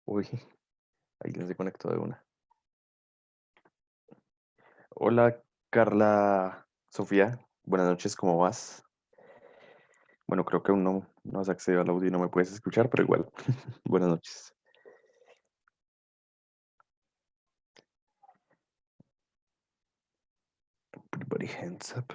Uy, alguien se conectó de una. Hola, Carla Sofía. Buenas noches, ¿cómo vas? Bueno, creo que aún no has accedido al audio y no me puedes escuchar, pero igual. Buenas noches. Everybody hands up.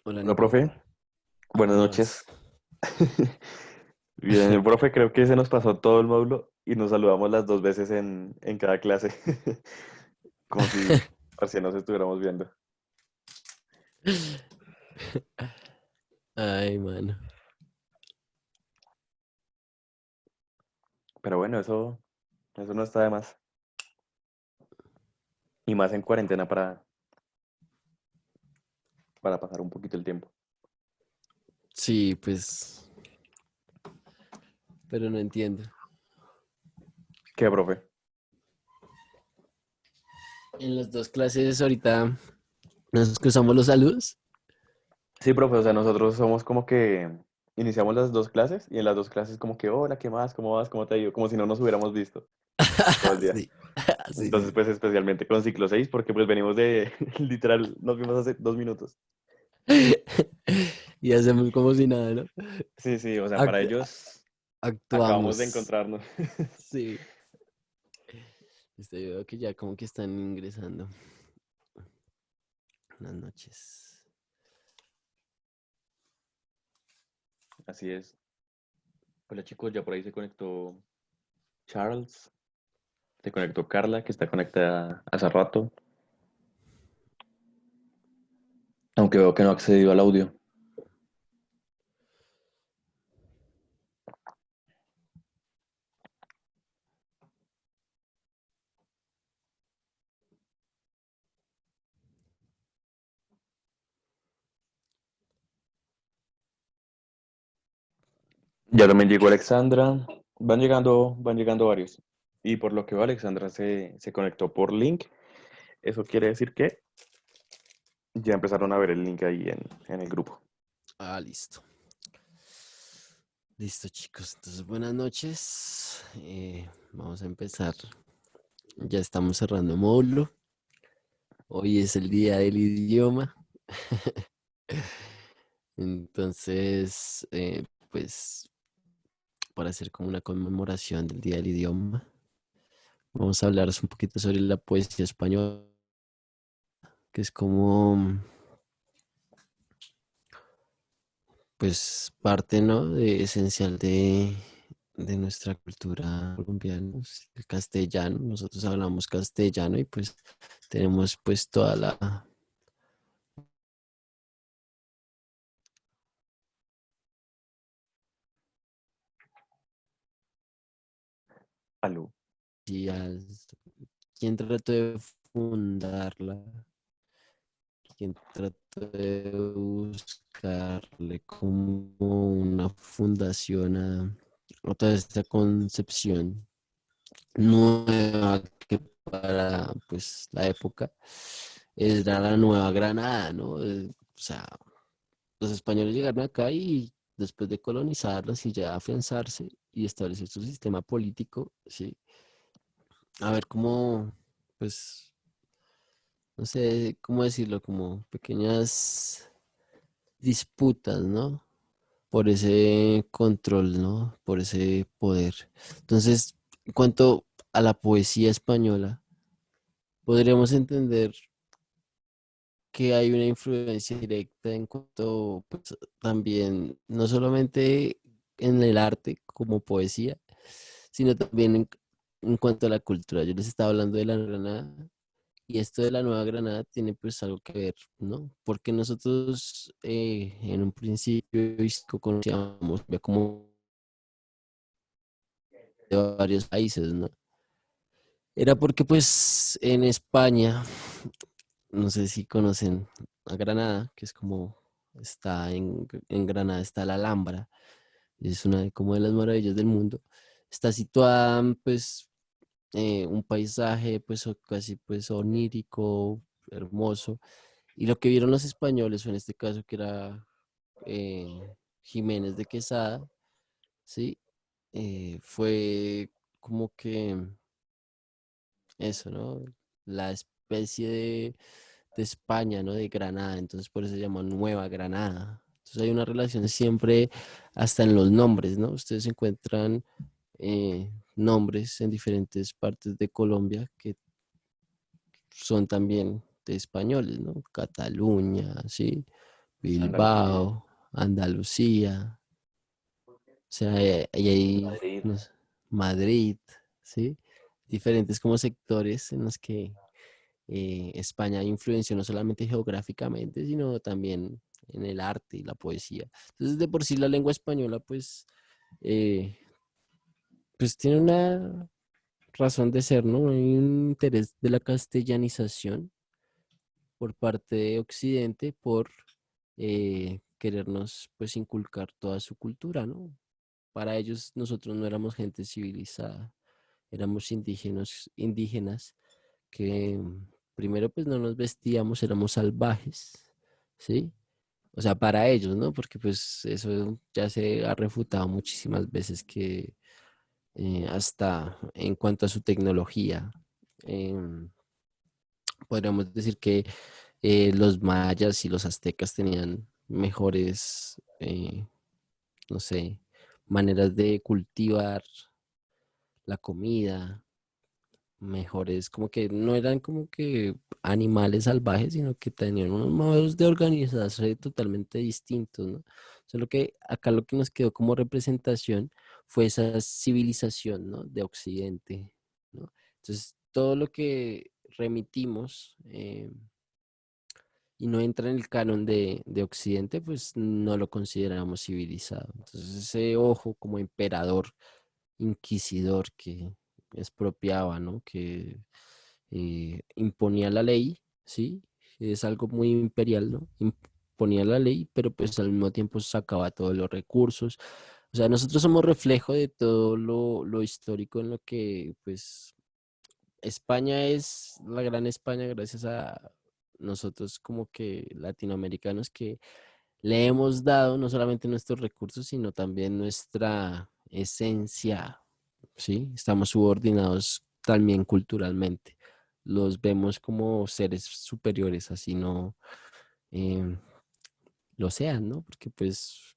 Hola Hola, Nico, profe. Buenas ¿cómo noches. vas? Bien, profe, creo que se nos pasó todo el módulo y nos saludamos las dos veces en cada clase. Como si recién nos estuviéramos viendo. Ay, mano. Pero bueno, eso no está de más. Y más en cuarentena para pasar un poquito el tiempo. Sí, pues, pero no entiendo. ¿Qué, profe? En las dos clases ahorita nos cruzamos los saludos. Sí, profe, o sea, nosotros somos como que iniciamos las dos clases y en las dos clases como que, hola, ¿qué más? ¿Cómo vas? ¿Cómo te ha ido? Como si no nos hubiéramos visto todo el día. Sí, sí, sí, Entonces, sí. pues especialmente con ciclo 6 porque pues venimos de, literal, nos vimos hace 2 minutos. Y hacemos como si nada, ¿no? Sí, sí, o sea, para Act- ellos acabamos de actuamos. encontrarnos. Sí. Veo que ya como que están ingresando. Buenas noches. Así es. Hola chicos, ya por ahí se conectó Charles, se conectó Carla, que está conectada hace rato, aunque veo que no ha accedido al audio. Ya también llegó Alexandra. Van llegando varios. Y por lo que veo, Alexandra se conectó por link. Eso quiere decir que ya empezaron a ver el link ahí en el grupo. Ah, listo. Listo, chicos. Entonces, buenas noches. Vamos a empezar. Ya estamos cerrando módulo. Hoy es el día del idioma. Entonces, pues, para hacer como una conmemoración del día del idioma, vamos a hablaros un poquito sobre la poesía española, que es como, pues, parte, ¿no? De, esencial de nuestra cultura colombiana, es el castellano. Nosotros hablamos castellano y pues tenemos pues toda la Aló. quien trató de fundarla, quien trató de buscarle como una fundación a toda esta concepción nueva que para pues la época era la Nueva Granada, ¿no? O sea, los españoles llegaron acá y después de colonizarlos y ya afianzarse y establecer su sistema político, sí, a ver cómo, pues, no sé cómo decirlo, como pequeñas disputas, ¿no? Por ese control, ¿no? Por ese poder. Entonces, en cuanto a la poesía española, podríamos entender que hay una influencia directa en cuanto, pues, también, no solamente en el arte como poesía, sino también en cuanto a la cultura. Yo les estaba hablando de la Granada y esto de la Nueva Granada tiene pues algo que ver, ¿no? Porque nosotros en un principio conocíamos ya como de varios países, ¿no? Era porque pues en España, no sé si conocen a Granada, que es como está en Granada, está la Alhambra, es una como de las maravillas del mundo. Está situada, pues, un paisaje, pues, casi, pues, onírico, hermoso. Y lo que vieron los españoles, o en este caso que era Jiménez de Quesada, ¿sí? Fue como que eso, ¿no? La especie de España, ¿no? De Granada, entonces por eso se llama Nueva Granada. Entonces hay una relación siempre hasta en los nombres, ¿no? Ustedes encuentran nombres en diferentes partes de Colombia que son también de españoles, ¿no? Cataluña, ¿sí? Andalucía, Bilbao, Andalucía, o sea, y hay Madrid. no sé, Madrid, ¿sí? Diferentes como sectores en los que España influenció no solamente geográficamente, sino también en el arte y la poesía. Entonces, de por sí la lengua española, eh, pues tiene una razón de ser, ¿no? Hay un interés de la castellanización por parte de Occidente por querernos, pues, inculcar toda su cultura, ¿no? Para ellos, nosotros no éramos gente civilizada, éramos indígenas que primero pues no nos vestíamos, éramos salvajes, ¿sí? O sea, para ellos, ¿no? Porque pues eso ya se ha refutado muchísimas veces que hasta en cuanto a su tecnología, em, podríamos decir que los mayas y los aztecas tenían mejores, no sé, maneras de cultivar la comida, mejores, como que no eran como que animales salvajes, sino que tenían unos modos de organizarse totalmente distintos, ¿no? Solo que acá lo que nos quedó como representación fue esa civilización, ¿no? De Occidente, ¿no? Entonces, todo lo que remitimos y no entra en el canon de Occidente, pues no lo consideramos civilizado. Entonces, ese ojo como emperador, inquisidor que expropiaba, ¿no? Que imponía la ley, ¿sí? Es algo muy imperial, ¿no? Imponía la ley, pero pues al mismo tiempo sacaba todos los recursos. O sea, nosotros somos reflejo de todo lo histórico en lo que, pues, España es la gran España gracias a nosotros como que latinoamericanos que le hemos dado no solamente nuestros recursos, sino también nuestra esencia, ¿sí? Estamos subordinados también culturalmente. Los vemos como seres superiores, así no em, lo sean, ¿no? Porque pues,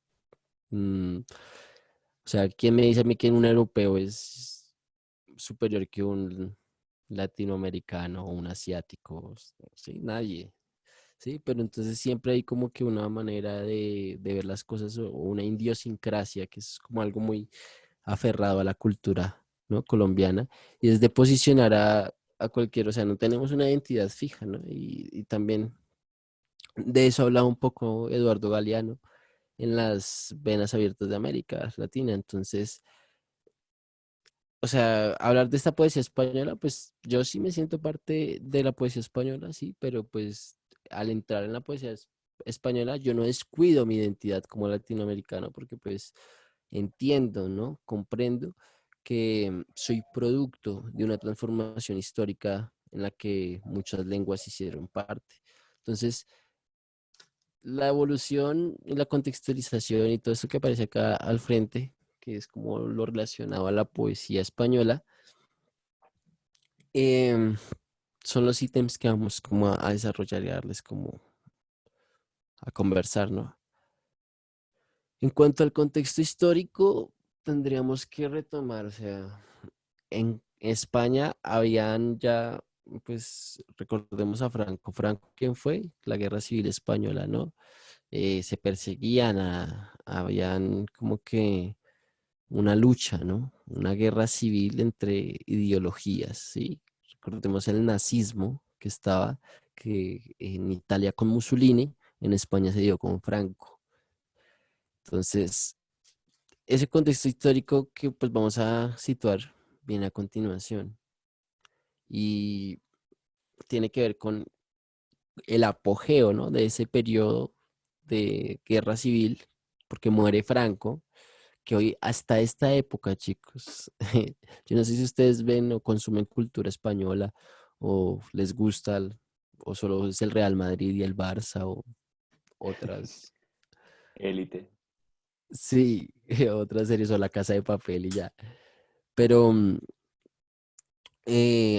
o sea, ¿quién me dice a mí que un europeo es superior que un latinoamericano o un asiático? Sí, nadie. Sí, pero entonces siempre hay como que una manera de ver las cosas o una idiosincrasia, que es como algo muy aferrado a la cultura, ¿no? Colombiana, y es de posicionar a cualquier, o sea, no tenemos una identidad fija, ¿no? Y también de eso hablaba un poco Eduardo Galeano en las Venas Abiertas de América Latina, entonces o sea, hablar de esta poesía española, pues yo sí me siento parte de la poesía española, sí, pero pues al entrar en la poesía española, yo no descuido mi identidad como latinoamericano, porque pues entiendo, ¿no? Comprendo que soy producto de una transformación histórica en la que muchas lenguas hicieron parte. Entonces, la evolución y la contextualización y todo eso que aparece acá al frente, que es como lo relacionado a la poesía española, em, son los ítems que vamos como a desarrollar y a darles como a conversar, ¿no? En cuanto al contexto histórico, tendríamos que retomar, o sea, en España habían ya, pues recordemos a Franco. Franco, ¿quién fue? La Guerra Civil Española, ¿no? Se perseguían, habían como que una lucha, ¿no? Una guerra civil entre ideologías, ¿sí? Recordemos el nazismo que estaba que en Italia con Mussolini, en España se dio con Franco. Entonces, ese contexto histórico que pues vamos a situar bien a continuación y tiene que ver con el apogeo, ¿no? De ese periodo de guerra civil, porque muere Franco, que hoy hasta esta época, chicos, yo no sé si ustedes ven o consumen cultura española o les gusta o solo es el Real Madrid y el Barça o otras, Élite. sí, otras series o La Casa de Papel y ya. Pero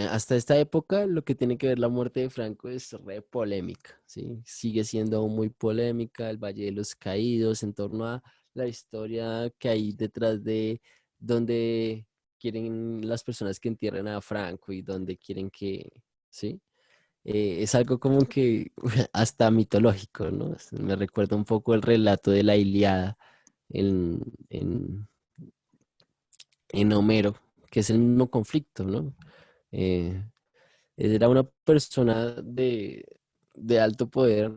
hasta esta época lo que tiene que ver la muerte de Franco es re polémica, ¿sí? Sigue siendo aún muy polémica el Valle de los Caídos en torno a la historia que hay detrás de donde quieren las personas que entierren a Franco y donde quieren que, ¿sí? Es algo como que hasta mitológico, ¿no? Me recuerda un poco el relato de la Ilíada en, en, en Homero, que es el mismo conflicto, ¿no? Eh, Era una persona de alto poder,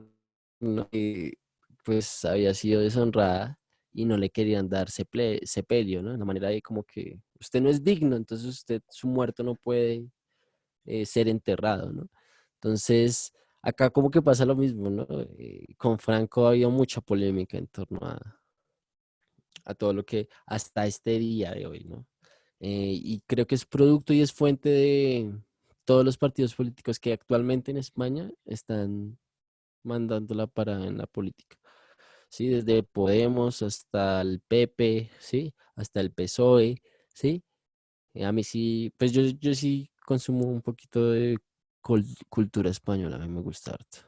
¿no? Que pues había sido deshonrada y no le querían dar sepelio, ¿no? La manera de como que usted no es digno, entonces usted, su muerto no puede ser enterrado, ¿no? Entonces, acá como que pasa lo mismo, ¿no? Con Franco había mucha polémica en torno a todo lo que hasta este día de hoy, ¿no? Y creo que es producto y es fuente de todos los partidos políticos que actualmente en España están mandándola para en la política. Sí, desde Podemos hasta el PP, sí, hasta el PSOE, sí. A mí sí, pues yo sí consumo un poquito de cultura española, a mí me gusta harto.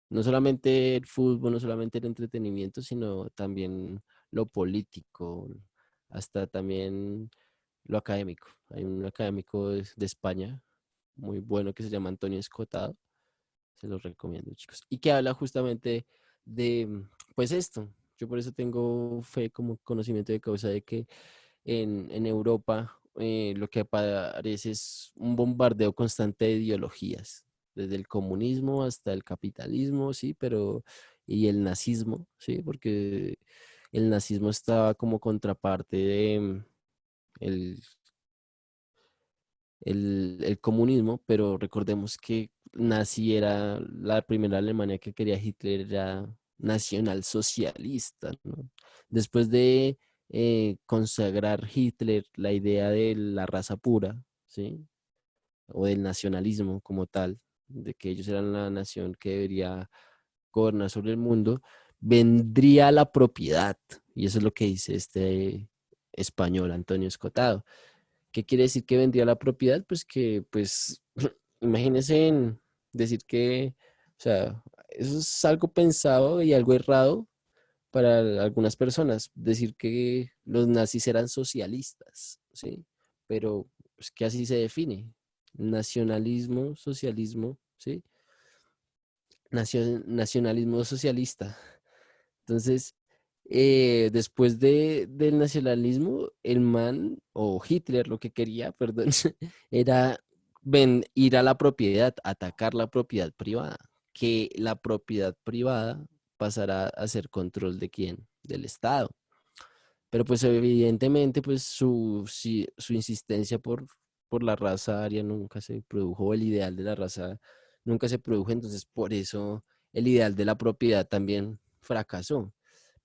No solamente el fútbol, no solamente el entretenimiento, sino también lo político, hasta también lo académico. Hay un académico de España muy bueno que se llama Antonio Escotado, se los recomiendo, chicos, y que habla justamente de, pues esto. Yo por eso tengo fe como conocimiento de causa de que en Europa lo que aparece es un bombardeo constante de ideologías, desde el comunismo hasta el capitalismo, sí, pero y el nazismo, sí, porque el nazismo estaba como contraparte de el, el comunismo, pero recordemos que nazi era la primera Alemania que quería Hitler, era nacional socialista, ¿no? Después de consagrar Hitler la idea de la raza pura, ¿sí? O del nacionalismo como tal, de que ellos eran la nación que debería gobernar sobre el mundo, vendría la propiedad, y eso es lo que dice este español, Antonio Escotado. ¿Qué quiere decir que vendría la propiedad? Pues que, pues, imagínense en decir que, o sea, eso es algo pensado y algo errado para algunas personas, decir que los nazis eran socialistas, ¿sí? Pero pues, que así se define, nacionalismo, socialismo, ¿sí? Nacionalismo socialista. Entonces, después del nacionalismo, el man, o Hitler, lo que quería, perdón, era ir a la propiedad, atacar la propiedad privada, que la propiedad privada pasará a ser control de quién, del Estado. Pero pues evidentemente, pues su insistencia por la raza aria nunca se produjo, el ideal de la raza nunca se produjo, entonces por eso el ideal de la propiedad también fracasó.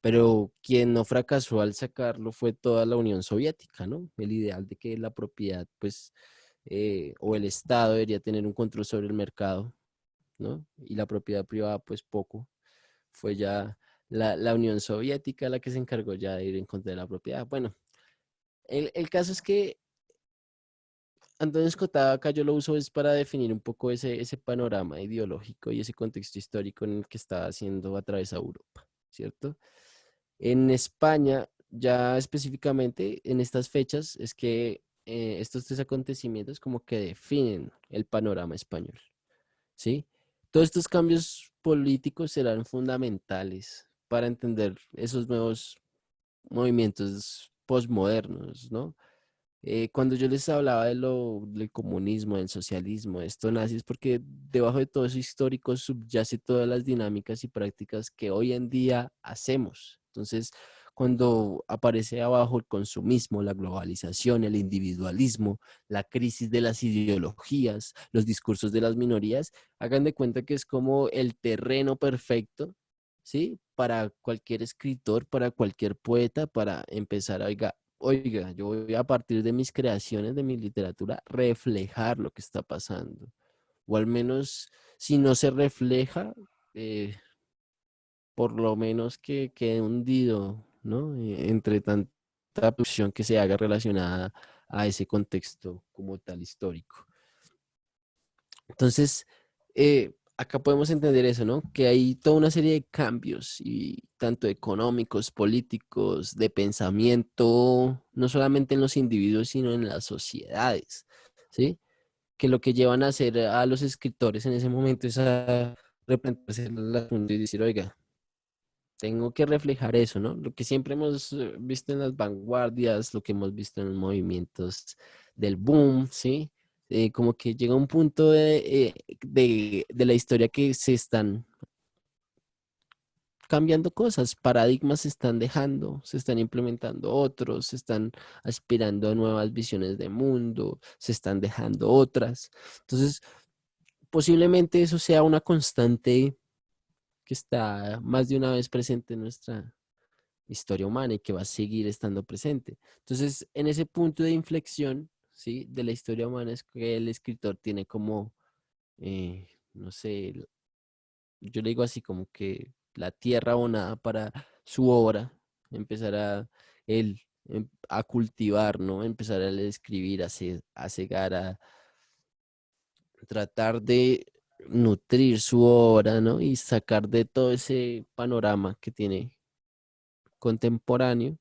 Pero quien no fracasó al sacarlo fue toda la Unión Soviética, ¿no? El ideal de que la propiedad, pues, o el Estado debería tener un control sobre el mercado, ¿no? Y la propiedad privada, pues poco. Fue ya la Unión Soviética la que se encargó ya de ir en contra de la propiedad. Bueno, el caso es que Antonio Escotada acá yo lo uso es para definir un poco ese panorama ideológico y ese contexto histórico en el que está siendo atravesada Europa, ¿cierto? En España, ya específicamente en estas fechas, es que estos tres acontecimientos como que definen el panorama español, ¿sí? Todos estos cambios políticos serán fundamentales para entender esos nuevos movimientos postmodernos, ¿no? Cuando yo les hablaba del comunismo, del socialismo, de esto nazi, es porque debajo de todo eso histórico subyace todas las dinámicas y prácticas que hoy en día hacemos. Entonces, cuando aparece abajo el consumismo, la globalización, el individualismo, la crisis de las ideologías, los discursos de las minorías, hagan de cuenta que es como el terreno perfecto, ¿sí? para cualquier escritor, para cualquier poeta, para empezar, oiga, yo voy a partir de mis creaciones, de mi literatura, reflejar lo que está pasando. O al menos, si no se refleja, eh, por lo menos que quede hundido, ¿no? Entre tanta producción que se haga relacionada a ese contexto como tal histórico. Entonces, acá podemos entender eso, ¿no? Que hay toda una serie de cambios, y tanto económicos, políticos, de pensamiento, no solamente en los individuos, sino en las sociedades, ¿sí? Que lo que llevan a hacer a los escritores en ese momento es a replantearse el asunto y decir, oiga, tengo que reflejar eso, ¿no? Lo que siempre hemos visto en las vanguardias, lo que hemos visto en los movimientos del boom, ¿sí? Como que llega un punto de la historia que se están cambiando cosas, paradigmas se están dejando, se están implementando otros, se están aspirando a nuevas visiones de mundo, se están dejando otras. Entonces, posiblemente eso sea una constante que está más de una vez presente en nuestra historia humana y que va a seguir estando presente. Entonces, en ese punto de inflexión, ¿sí? De la historia humana es que el escritor tiene como, no sé, yo le digo así como que la tierra abonada para su obra, empezar él, a cultivar, ¿no? Empezar a escribir, a cegar, a tratar de nutrir su obra, ¿no? Y sacar de todo ese panorama que tiene contemporáneo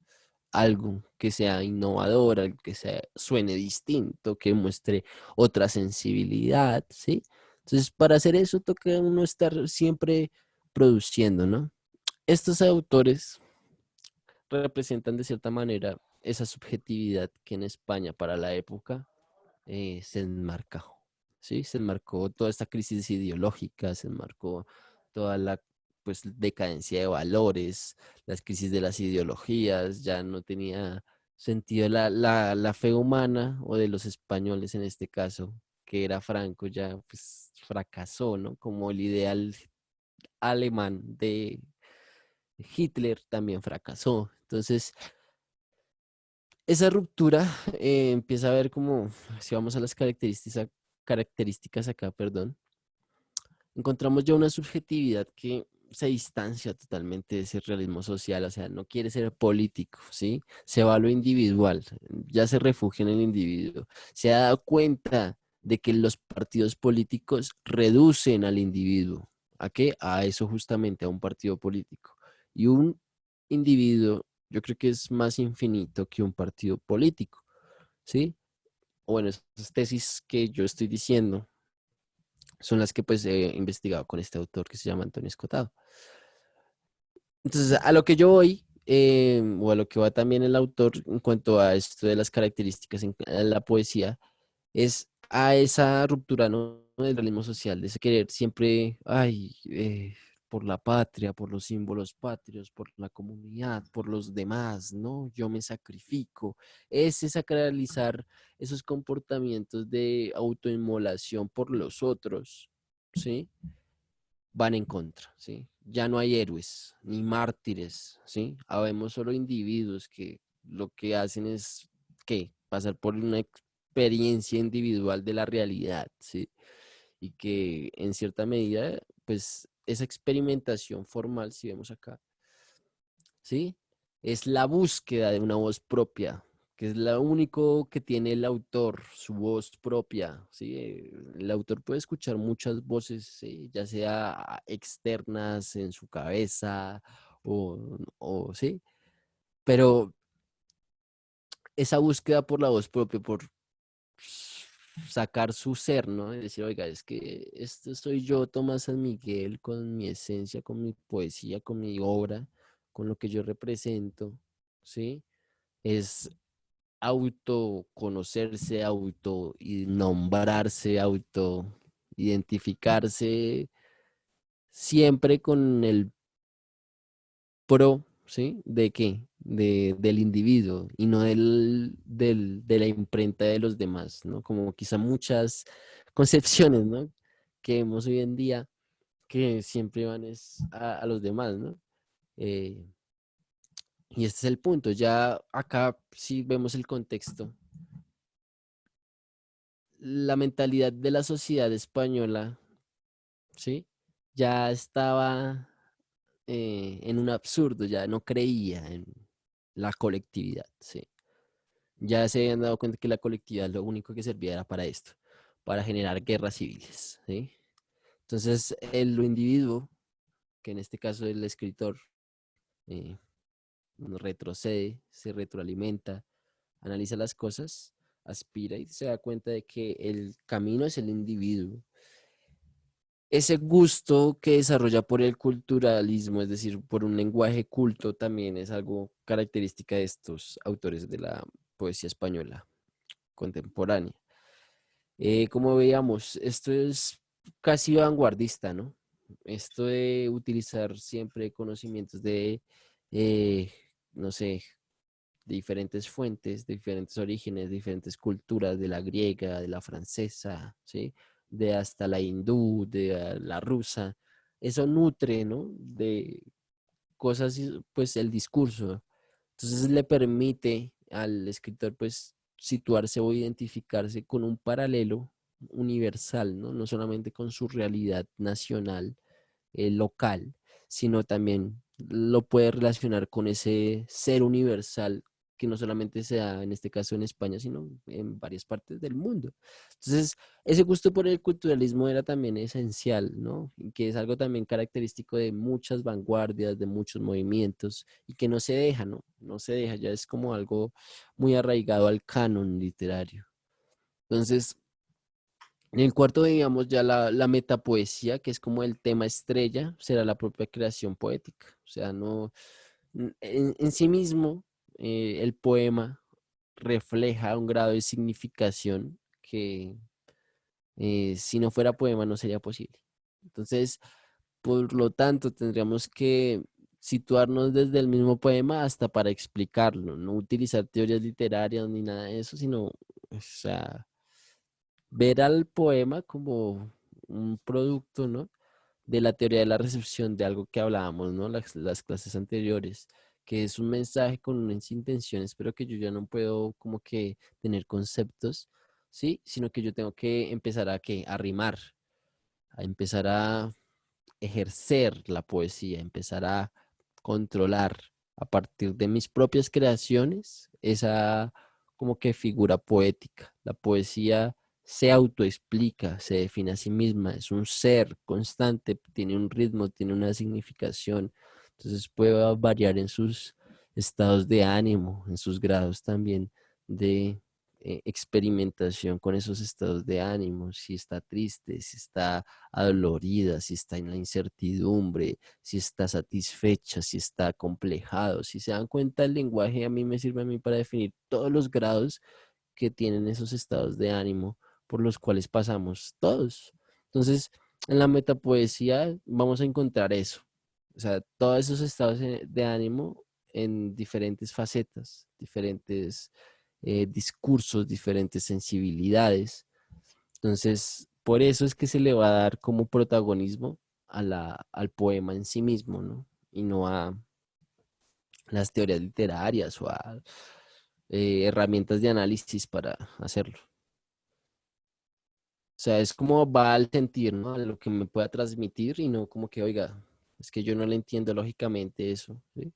algo que sea innovador, algo que sea, suene distinto, que muestre otra sensibilidad, ¿sí? Entonces, para hacer eso toca uno estar siempre produciendo, ¿no? Estos autores representan de cierta manera esa subjetividad que en España para la época se enmarcó, ¿sí? Se enmarcó toda esta crisis ideológica, se enmarcó toda la pues decadencia de valores, las crisis de las ideologías, ya no tenía sentido la fe humana o de los españoles en este caso, que era Franco, ya pues fracasó, ¿no? Como el ideal alemán de Hitler también fracasó. Entonces, esa ruptura empieza a ver como, si vamos a las características acá, perdón, encontramos ya una subjetividad que se distancia totalmente de ese realismo social, o sea, no quiere ser político, ¿sí? Se va a lo individual, ya se refugia en el individuo, se ha dado cuenta de que los partidos políticos reducen al individuo. ¿A qué? A eso justamente, a un partido político. Y un individuo, yo creo que es más infinito que un partido político, ¿sí? O bueno, esas tesis que yo estoy diciendo son las que pues he investigado con este autor que se llama Antonio Escotado. Entonces, a lo que yo voy, o a lo que va también el autor en cuanto a esto de las características en la poesía, es a esa ruptura, ¿no? Del realismo social, de ese querer siempre, ay, por la patria, por los símbolos patrios, por la comunidad, por los demás, ¿no? Yo me sacrifico. Ese sacralizar esos comportamientos de autoinmolación por los otros, ¿sí? Van en contra, ¿sí? Ya no hay héroes ni mártires, ¿sí? Habemos solo individuos que lo que hacen es, ¿qué? Pasar por una experiencia individual de la realidad, ¿sí? Y que en cierta medida, pues esa experimentación formal, si vemos acá, ¿sí? Es la búsqueda de una voz propia, que es lo único que tiene el autor, su voz propia, ¿sí? El autor puede escuchar muchas voces, ¿sí? Ya sea externas en su cabeza ¿sí? Pero esa búsqueda por la voz propia, por sacar su ser, ¿no? Y decir, oiga, es que este soy yo, Tomás San Miguel, con mi esencia, con mi poesía, con mi obra, con lo que yo represento, ¿sí? Es autoconocerse, auto y nombrarse, auto identificarse siempre con el pro, ¿sí? ¿De qué? Del individuo y no de la imprenta de los demás, ¿no? Como quizá muchas concepciones, ¿no? Que vemos hoy en día que siempre van a los demás, ¿no? Eh, y este es el punto. Ya acá si vemos el contexto. La mentalidad de la sociedad española, ¿sí? Ya estaba en un absurdo, ya no creía en la colectividad, ¿sí? Ya se habían dado cuenta que la colectividad lo único que servía era para esto, para generar guerras civiles, ¿sí? Entonces, lo individuo, que en este caso el escritor, eh, retrocede, se retroalimenta, analiza las cosas, aspira y se da cuenta de que el camino es el individuo. Ese gusto que desarrolla por el culturalismo, es decir, por un lenguaje culto, también es algo característica de estos autores de la poesía española contemporánea. Como veíamos, esto es casi vanguardista, ¿no? Esto de utilizar siempre conocimientos de, eh, no sé, de diferentes fuentes, de diferentes orígenes, de diferentes culturas, de la griega, de la francesa, ¿sí? De hasta la hindú, de la rusa. Eso nutre, ¿no? De cosas, pues el discurso. Entonces le permite al escritor, pues, situarse o identificarse con un paralelo universal, ¿no? No solamente con su realidad nacional, local, sino también lo puede relacionar con ese ser universal que no solamente se da en este caso en España, sino en varias partes del mundo. Entonces, ese gusto por el culturalismo era también esencial, ¿no? Y que es algo también característico de muchas vanguardias, de muchos movimientos, y que no se deja, ¿no? No se deja, ya es como algo muy arraigado al canon literario. Entonces, en el cuarto, digamos, ya la metapoesía, que es como el tema estrella, será la propia creación poética. O sea, no, en sí mismo, el poema refleja un grado de significación que si no fuera poema no sería posible. Entonces, por lo tanto, tendríamos que situarnos desde el mismo poema hasta para explicarlo, no utilizar teorías literarias ni nada de eso, sino, o sea, ver al poema como un producto, ¿no? De la teoría de la recepción de algo que hablábamos, ¿no? Las clases anteriores, que es un mensaje con unas intenciones, pero que yo ya no puedo como que tener conceptos, ¿sí? Sino que yo tengo que empezar a rimar, a empezar a ejercer la poesía, empezar a controlar a partir de mis propias creaciones esa como que figura poética. La poesía se autoexplica, se define a sí misma, es un ser constante, tiene un ritmo, tiene una significación. Entonces puede variar en sus estados de ánimo, en sus grados también de experimentación con esos estados de ánimo, si está triste, si está adolorida, si está en la incertidumbre, si está satisfecha, si está acomplejado. Si se dan cuenta, el lenguaje a mí me sirve a mí para definir todos los grados que tienen esos estados de ánimo por los cuales pasamos todos. Entonces, en la metapoesía vamos a encontrar eso. O sea, todos esos estados de ánimo en diferentes facetas, diferentes discursos, diferentes sensibilidades. Entonces, por eso es que se le va a dar como protagonismo al poema en sí mismo, ¿no? Y no a las teorías literarias o a herramientas de análisis para hacerlo. O sea, es como va al sentir, ¿no? A lo que me pueda transmitir y no como que, oiga, es que yo no le entiendo lógicamente eso, ¿sí?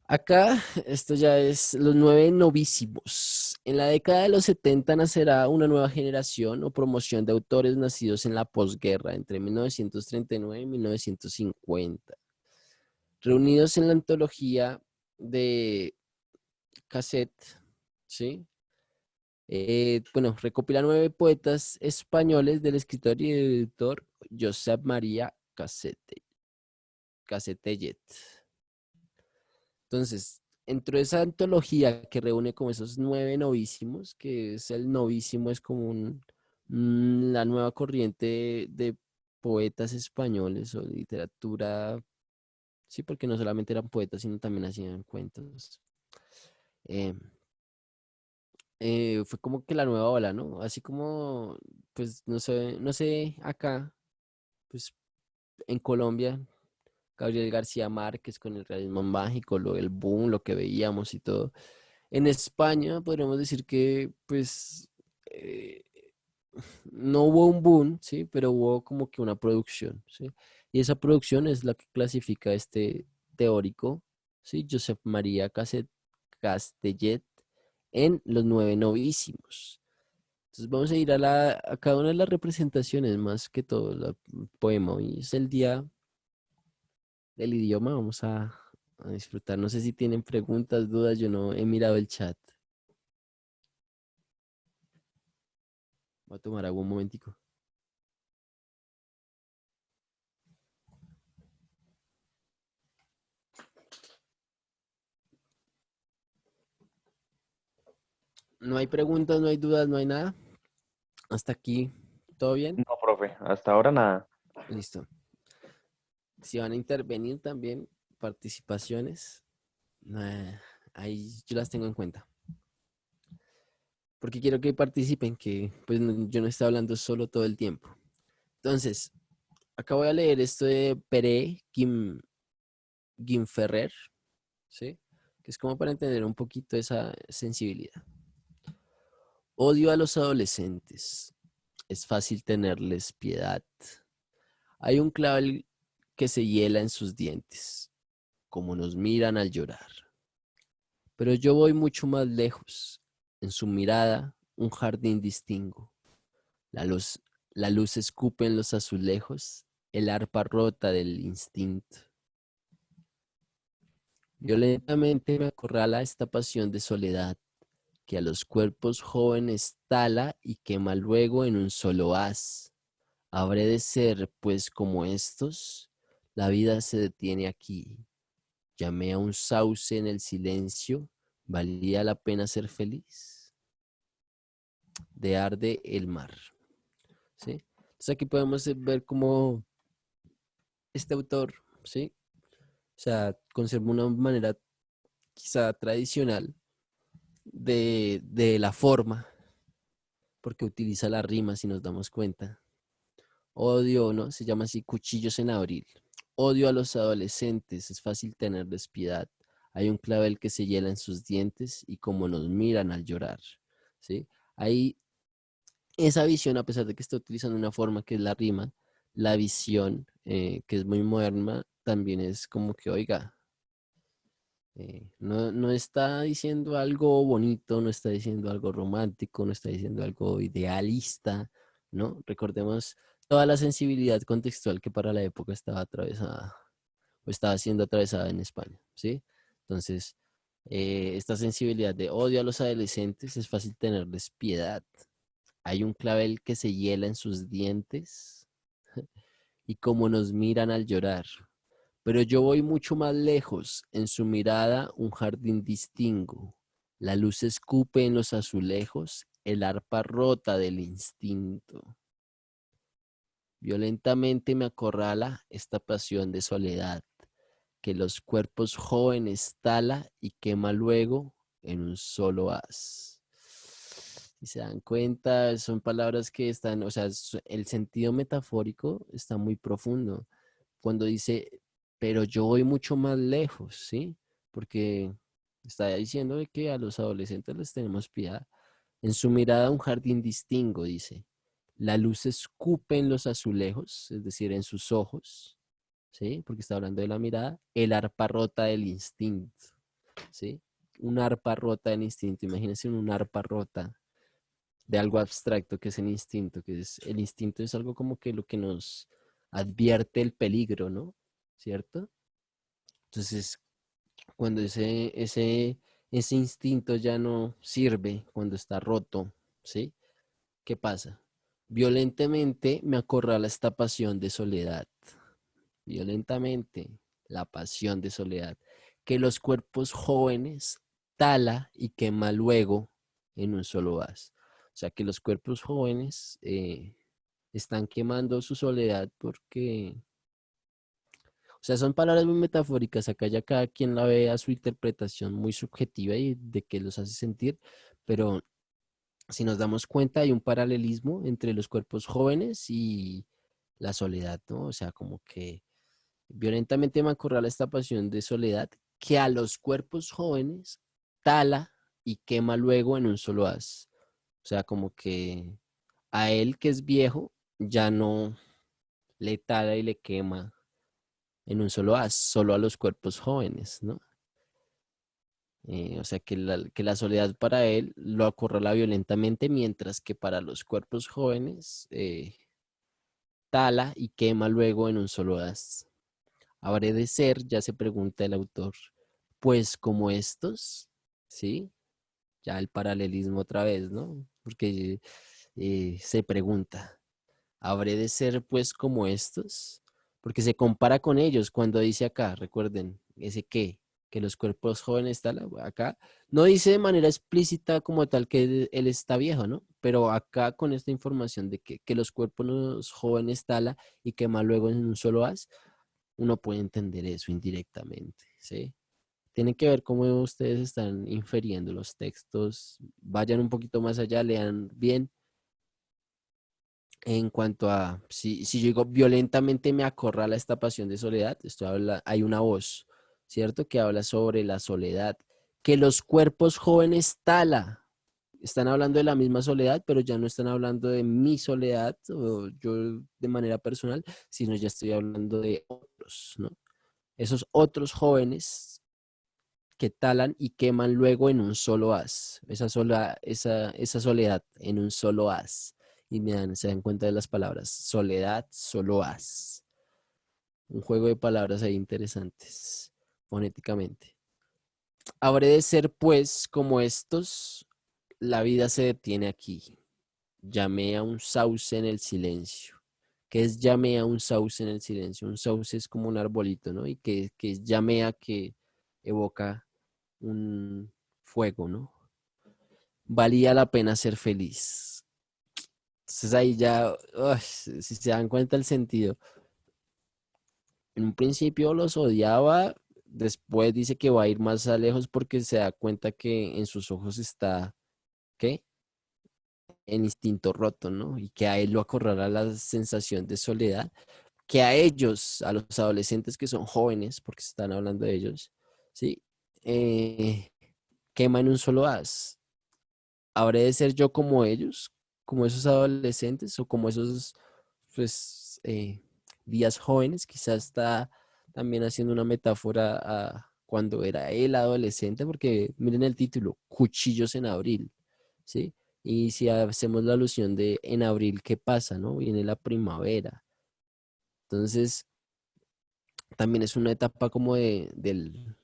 Acá, esto ya es los nueve novísimos. En la década de los 70 nacerá una nueva generación o promoción de autores nacidos en la posguerra entre 1939 y 1950, reunidos en la antología de Cassette, ¿sí? Bueno, recopila nueve poetas españoles del escritor y editor Josep María Cassetellet. Entonces, dentro de esa antología que reúne como esos nueve novísimos, que es el novísimo, es como la nueva corriente de poetas españoles o literatura, sí, porque no solamente eran poetas, sino también hacían cuentos. Eh, fue como que la nueva ola, ¿no? Así como, pues, no sé, acá, pues, en Colombia. Gabriel García Márquez con el realismo mágico, lo del boom, lo que veíamos y todo. En España podríamos decir que, pues, eh, no hubo un boom, ¿sí? Pero hubo como que una producción, ¿sí? Y esa producción es la que clasifica este teórico, ¿sí? Josep María Castellet en Los Nueve Novísimos. Entonces vamos a ir a cada una de las representaciones, más que todo, el poema. Hoy es el día del idioma, vamos a disfrutar. No sé si tienen preguntas, dudas, yo no he mirado el chat. Voy a tomar algún momentico. No hay preguntas, no hay dudas, no hay nada. Hasta aquí, ¿todo bien? No, profe, hasta ahora nada. Listo. Si van a intervenir también, participaciones, eh, ahí yo las tengo en cuenta. Porque quiero que participen, que pues yo no estoy hablando solo todo el tiempo. Entonces, acá voy a leer esto de Guimferrer, ¿sí? Que es como para entender un poquito esa sensibilidad. Odio a los adolescentes. Es fácil tenerles piedad. Hay un clavel que se hiela en sus dientes, como nos miran al llorar. Pero yo voy mucho más lejos. En su mirada, un jardín distingo. La luz, la luz escupe en los azulejos, el arpa rota del instinto. Violentamente me acorrala esta pasión de soledad, que a los cuerpos jóvenes tala y quema luego en un solo haz. Habré de ser, pues, como estos. La vida se detiene aquí. Llamé a un sauce en el silencio. ¿Valía la pena ser feliz? De arde el mar. ¿Sí? Entonces aquí podemos ver cómo este autor, ¿sí? O sea, conserva una manera quizá tradicional de la forma, porque utiliza la rima, si nos damos cuenta. Odio, ¿no? Se llama así Cuchillos en Abril. Odio a los adolescentes, es fácil tenerles piedad. Hay un clavel que se hiela en sus dientes y como nos miran al llorar, ¿sí? Hay esa visión, a pesar de que está utilizando una forma que es la rima, la visión, que es muy moderna, también es como que, oiga, no está diciendo algo bonito, no está diciendo algo romántico, no está diciendo algo idealista, ¿no? Recordemos toda la sensibilidad contextual que para la época estaba atravesada o estaba siendo atravesada en España, ¿sí? Entonces, esta sensibilidad de odio a los adolescentes es fácil tenerles piedad. Hay un clavel que se hiela en sus dientes y como nos miran al llorar. Pero yo voy mucho más lejos. En su mirada un jardín distingo. La luz escupe en los azulejos, el arpa rota del instinto. Violentamente me acorrala esta pasión de soledad, que los cuerpos jóvenes tala y quema luego en un solo haz. Si se dan cuenta, son palabras que están, o sea, el sentido metafórico está muy profundo. Cuando dice, pero yo voy mucho más lejos, ¿sí? Porque está diciendo de que a los adolescentes les tenemos piedad. En su mirada un jardín distingo, dice. La luz escupe en los azulejos, es decir, en sus ojos, ¿sí? Porque está hablando de la mirada. El arpa rota del instinto, ¿sí? Un arpa rota del instinto. Imagínense un arpa rota de algo abstracto que es el instinto, que es el instinto es algo como que lo que nos advierte el peligro, ¿no? ¿Cierto? Entonces, cuando ese instinto ya no sirve, cuando está roto, ¿sí? ¿Qué pasa? Violentamente me acorrala esta pasión de soledad. Violentamente, la pasión de soledad. Que los cuerpos jóvenes tala y quema luego en un solo haz. O sea, que los cuerpos jóvenes están quemando su soledad porque, o sea, son palabras muy metafóricas. Acá ya cada quien la ve a su interpretación muy subjetiva y de qué los hace sentir, pero si nos damos cuenta hay un paralelismo entre los cuerpos jóvenes y la soledad, ¿no? O sea, como que Violentamente me acorrala esta pasión de soledad que a los cuerpos jóvenes tala y quema luego en un solo haz. O sea, como que a él que es viejo ya no le tala y le quema en un solo haz, solo a los cuerpos jóvenes, ¿no? O sea, que la soledad para él lo acorrala violentamente, mientras que para los cuerpos jóvenes tala y quema luego en un solo haz. Habré de ser, ya se pregunta el autor, pues como estos, ¿sí? Ya el paralelismo otra vez, ¿no? Porque se pregunta, ¿habré de ser pues como estos? Porque se compara con ellos cuando dice acá, recuerden, ese qué, que los cuerpos jóvenes tal, acá, no dice de manera explícita como tal que él está viejo, ¿no? Pero acá con esta información de que los cuerpos jóvenes tala y quema luego en un solo haz, uno puede entender eso indirectamente, ¿sí? Tiene que ver cómo ustedes están infiriendo los textos, vayan un poquito más allá, lean bien. En cuanto a, si yo digo violentamente me acorrala esta pasión de soledad, hay una voz, ¿cierto? Que habla sobre la soledad, que los cuerpos jóvenes tala. Están hablando de la misma soledad, pero ya no están hablando de mi soledad o yo de manera personal, sino ya estoy hablando de otros, ¿no? Esos otros jóvenes que talan y queman luego en un solo haz. Esa soledad en un solo haz. Y se dan cuenta de las palabras. Soledad, solo haz. Un juego de palabras ahí interesantes, fonéticamente. Habré de ser, pues, como estos, la vida se detiene aquí. Llamé a un sauce en el silencio. ¿Qué es llamé a un sauce en el silencio? Un sauce es como un arbolito, ¿no? Y que es llamea que evoca un fuego, ¿no? Valía la pena ser feliz. Entonces ahí ya, si se dan cuenta el sentido. En un principio los odiaba, después dice que va a ir más a lejos porque se da cuenta que en sus ojos está, ¿qué? En instinto roto, ¿no? Y que a él lo acorrala la sensación de soledad, que a ellos, a los adolescentes que son jóvenes, porque se están hablando de ellos, ¿sí? Eh, quema en un solo haz. ¿Habré de ser yo como ellos, como esos adolescentes o como esos, pues, días jóvenes? Quizás está también haciendo una metáfora a cuando era él adolescente, porque miren el título, Cuchillos en abril, ¿sí? Y si hacemos la alusión de en abril, ¿qué pasa, no? Viene la primavera. Entonces, también es una etapa como del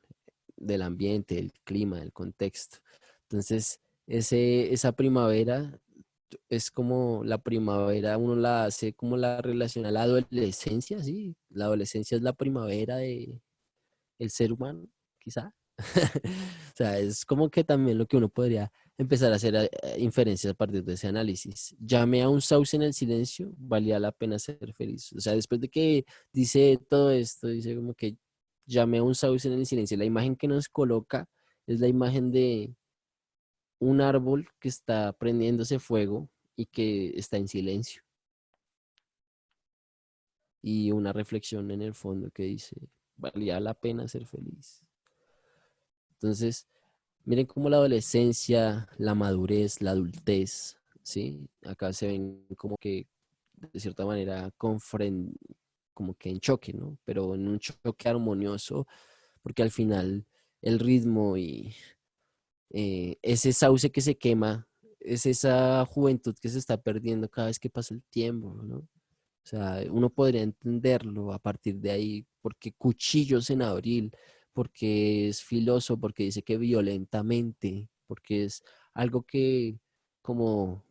ambiente, del clima, del contexto. Entonces, esa primavera es como la primavera, uno la hace como la relaciona a la adolescencia, ¿sí? La adolescencia es la primavera de el ser humano, quizá. O sea, es como que también lo que uno podría empezar a hacer inferencias a partir de ese análisis. Llamé a un sauce en el silencio, valía la pena ser feliz. O sea, después de que dice todo esto, dice como que llamé a un sauce en el silencio. La imagen que nos coloca es la imagen de un árbol que está prendiéndose fuego y que está en silencio. Y una reflexión en el fondo que dice, valía la pena ser feliz. Entonces, miren cómo la adolescencia, la madurez, la adultez, ¿sí? Acá se ven como que, de cierta manera, como que en choque, ¿no? Pero en un choque armonioso, porque al final el ritmo y ese sauce que se quema es esa juventud que se está perdiendo cada vez que pasa el tiempo, ¿no? O sea, uno podría entenderlo a partir de ahí, porque cuchillos en abril, porque es filoso, porque dice que violentamente, porque es algo que como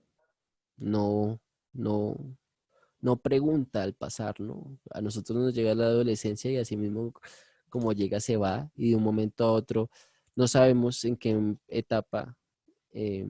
no, no, no pregunta al pasar, ¿no? A nosotros nos llega la adolescencia y así mismo como llega se va y de un momento a otro no sabemos en qué etapa eh,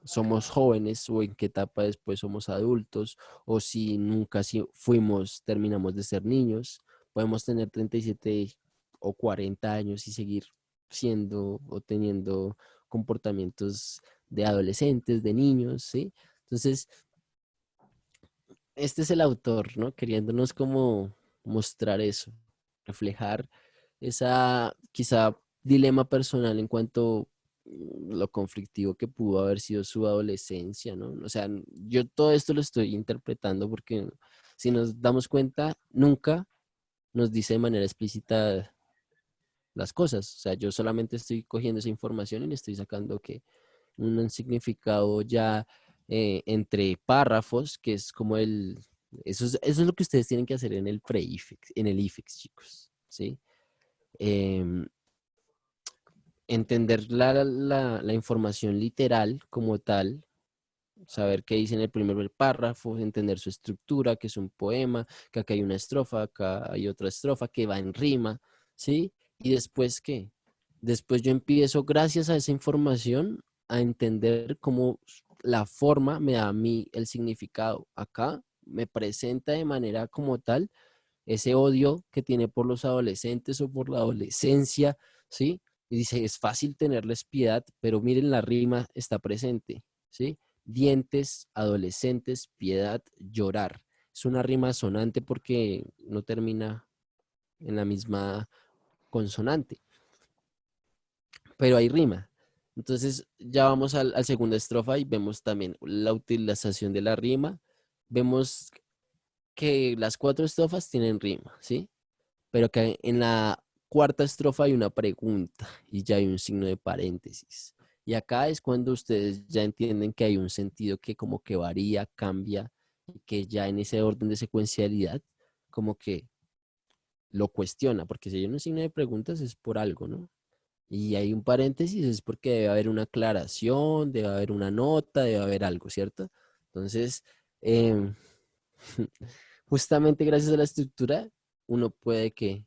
somos jóvenes o en qué etapa después somos adultos o si nunca si fuimos, terminamos de ser niños. Podemos tener 37 o 40 años y seguir siendo o teniendo comportamientos de adolescentes, de niños, ¿sí? Entonces, este es el autor, ¿no? Queriéndonos como mostrar eso. reflejar esa quizá dilema personal en cuanto lo conflictivo que pudo haber sido su adolescencia, ¿no? O sea, yo todo esto lo estoy interpretando porque si nos damos cuenta, nunca nos dice de manera explícita las cosas. O sea, yo solamente estoy cogiendo esa información y le estoy sacando que un significado ya entre párrafos, que es como eso es lo que ustedes tienen que hacer en el pre-IFEX, en el IFEX, chicos, ¿sí? Em, Entender la información literal como tal, saber qué dice en el primer párrafo, entender su estructura, que es un poema, que acá hay una estrofa, acá hay otra estrofa que va en rima, ¿sí? Y después, ¿qué? Después yo empiezo, gracias a esa información, a entender cómo la forma me da a mí el significado. Acá me presenta de manera como tal ese odio que tiene por los adolescentes o por la adolescencia, ¿sí? Y dice, es fácil tenerles piedad, pero miren, la rima está presente, ¿sí? Dientes, adolescentes, piedad, llorar. Es una rima sonante porque no termina en la misma consonante, pero hay rima. Entonces ya vamos al segunda estrofa y vemos también la utilización de la rima. Vemos que las cuatro estrofas tienen rima, ¿sí? Pero que en la cuarta estrofa hay una pregunta y ya hay un signo de paréntesis. Y acá es cuando ustedes ya entienden que hay un sentido que como que varía, cambia, y que ya en ese orden de secuencialidad como que lo cuestiona, porque si hay un signo de preguntas es por algo, ¿no? Y hay un paréntesis es porque debe haber una aclaración, debe haber una nota, debe haber algo, ¿cierto? Entonces, em, justamente gracias a la estructura, uno puede que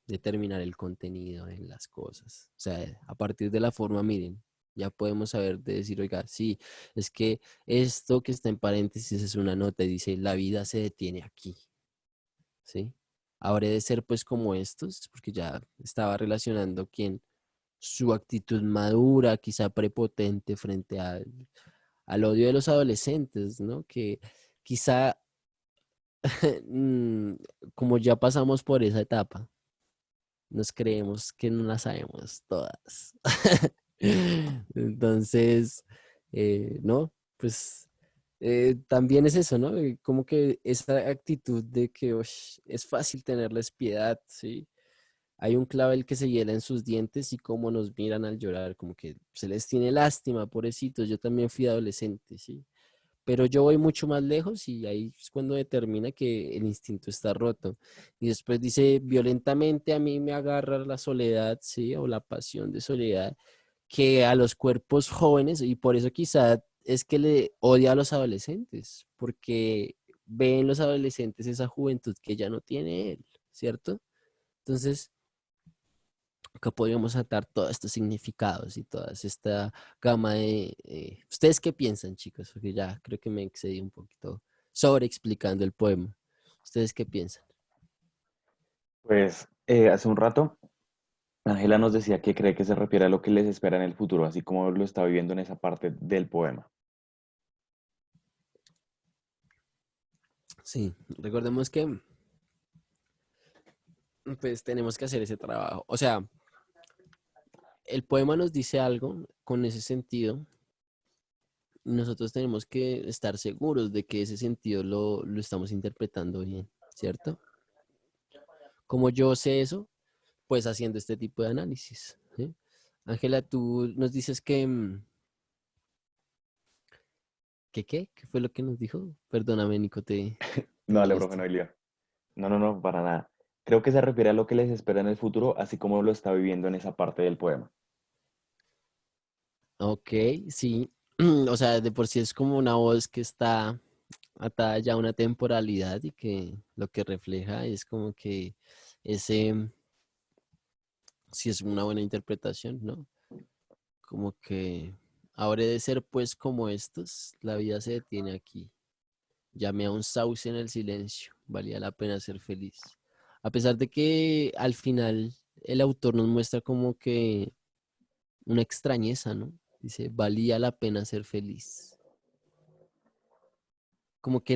determinar el contenido en las cosas. O sea, a partir de la forma, miren, ya podemos saber de decir, oiga, sí, es que esto que está en paréntesis es una nota y dice, la vida se detiene aquí, ¿sí? Habré de ser pues como estos, porque ya estaba relacionando quién su actitud madura, quizá prepotente frente al odio de los adolescentes, ¿no? Que quizá mm, como ya pasamos por esa etapa, nos creemos que no las sabemos todas. Entonces, no, pues también es eso, ¿no? Como que esa actitud de que ush, es fácil tenerles piedad, ¿sí? Hay un clavel que se hiela en sus dientes y cómo nos miran al llorar, como que se les tiene lástima, pobrecitos. Yo también fui adolescente, ¿sí? Pero yo voy mucho más lejos y ahí es cuando determina que el instinto está roto. Y después dice, violentamente a mí me agarra la soledad, ¿sí? O la pasión de soledad, que a los cuerpos jóvenes, y por eso quizá es que le odia a los adolescentes, porque ve en los adolescentes esa juventud que ya no tiene él, ¿cierto? Entonces, acá podríamos atar todos estos significados y toda esta gama de... ¿Ustedes qué piensan, chicos? Porque ya creo que me excedí un poquito sobre explicando el poema. ¿Ustedes qué piensan? Pues hace un rato, Ángela nos decía que cree que se refiere a lo que les espera en el futuro, así como lo está viviendo en esa parte del poema. Sí, recordemos que pues tenemos que hacer ese trabajo. O sea, el poema nos dice algo con ese sentido y nosotros tenemos que estar seguros de que ese sentido lo estamos interpretando bien, ¿cierto? Como yo sé eso, pues haciendo este tipo de análisis. ¿Sí? Ángela, tú nos dices que, ¿que qué? ¿Qué fue lo que nos dijo? Perdóname, Nico, te No, dale, profe, molesto. no hay lío. No, no, no, para nada. Creo que se refiere a lo que les espera en el futuro, así como lo está viviendo en esa parte del poema. Ok, sí. O sea, de por sí es como una voz que está atada ya a una temporalidad y que lo que refleja es como que ese, si es una buena interpretación, ¿no? Como que habré de ser pues como estos, la vida se detiene aquí. Llamé a un sauce en el silencio, valía la pena ser feliz. A pesar de que al final el autor nos muestra como que una extrañeza, ¿no? Dice, valía la pena ser feliz. Como que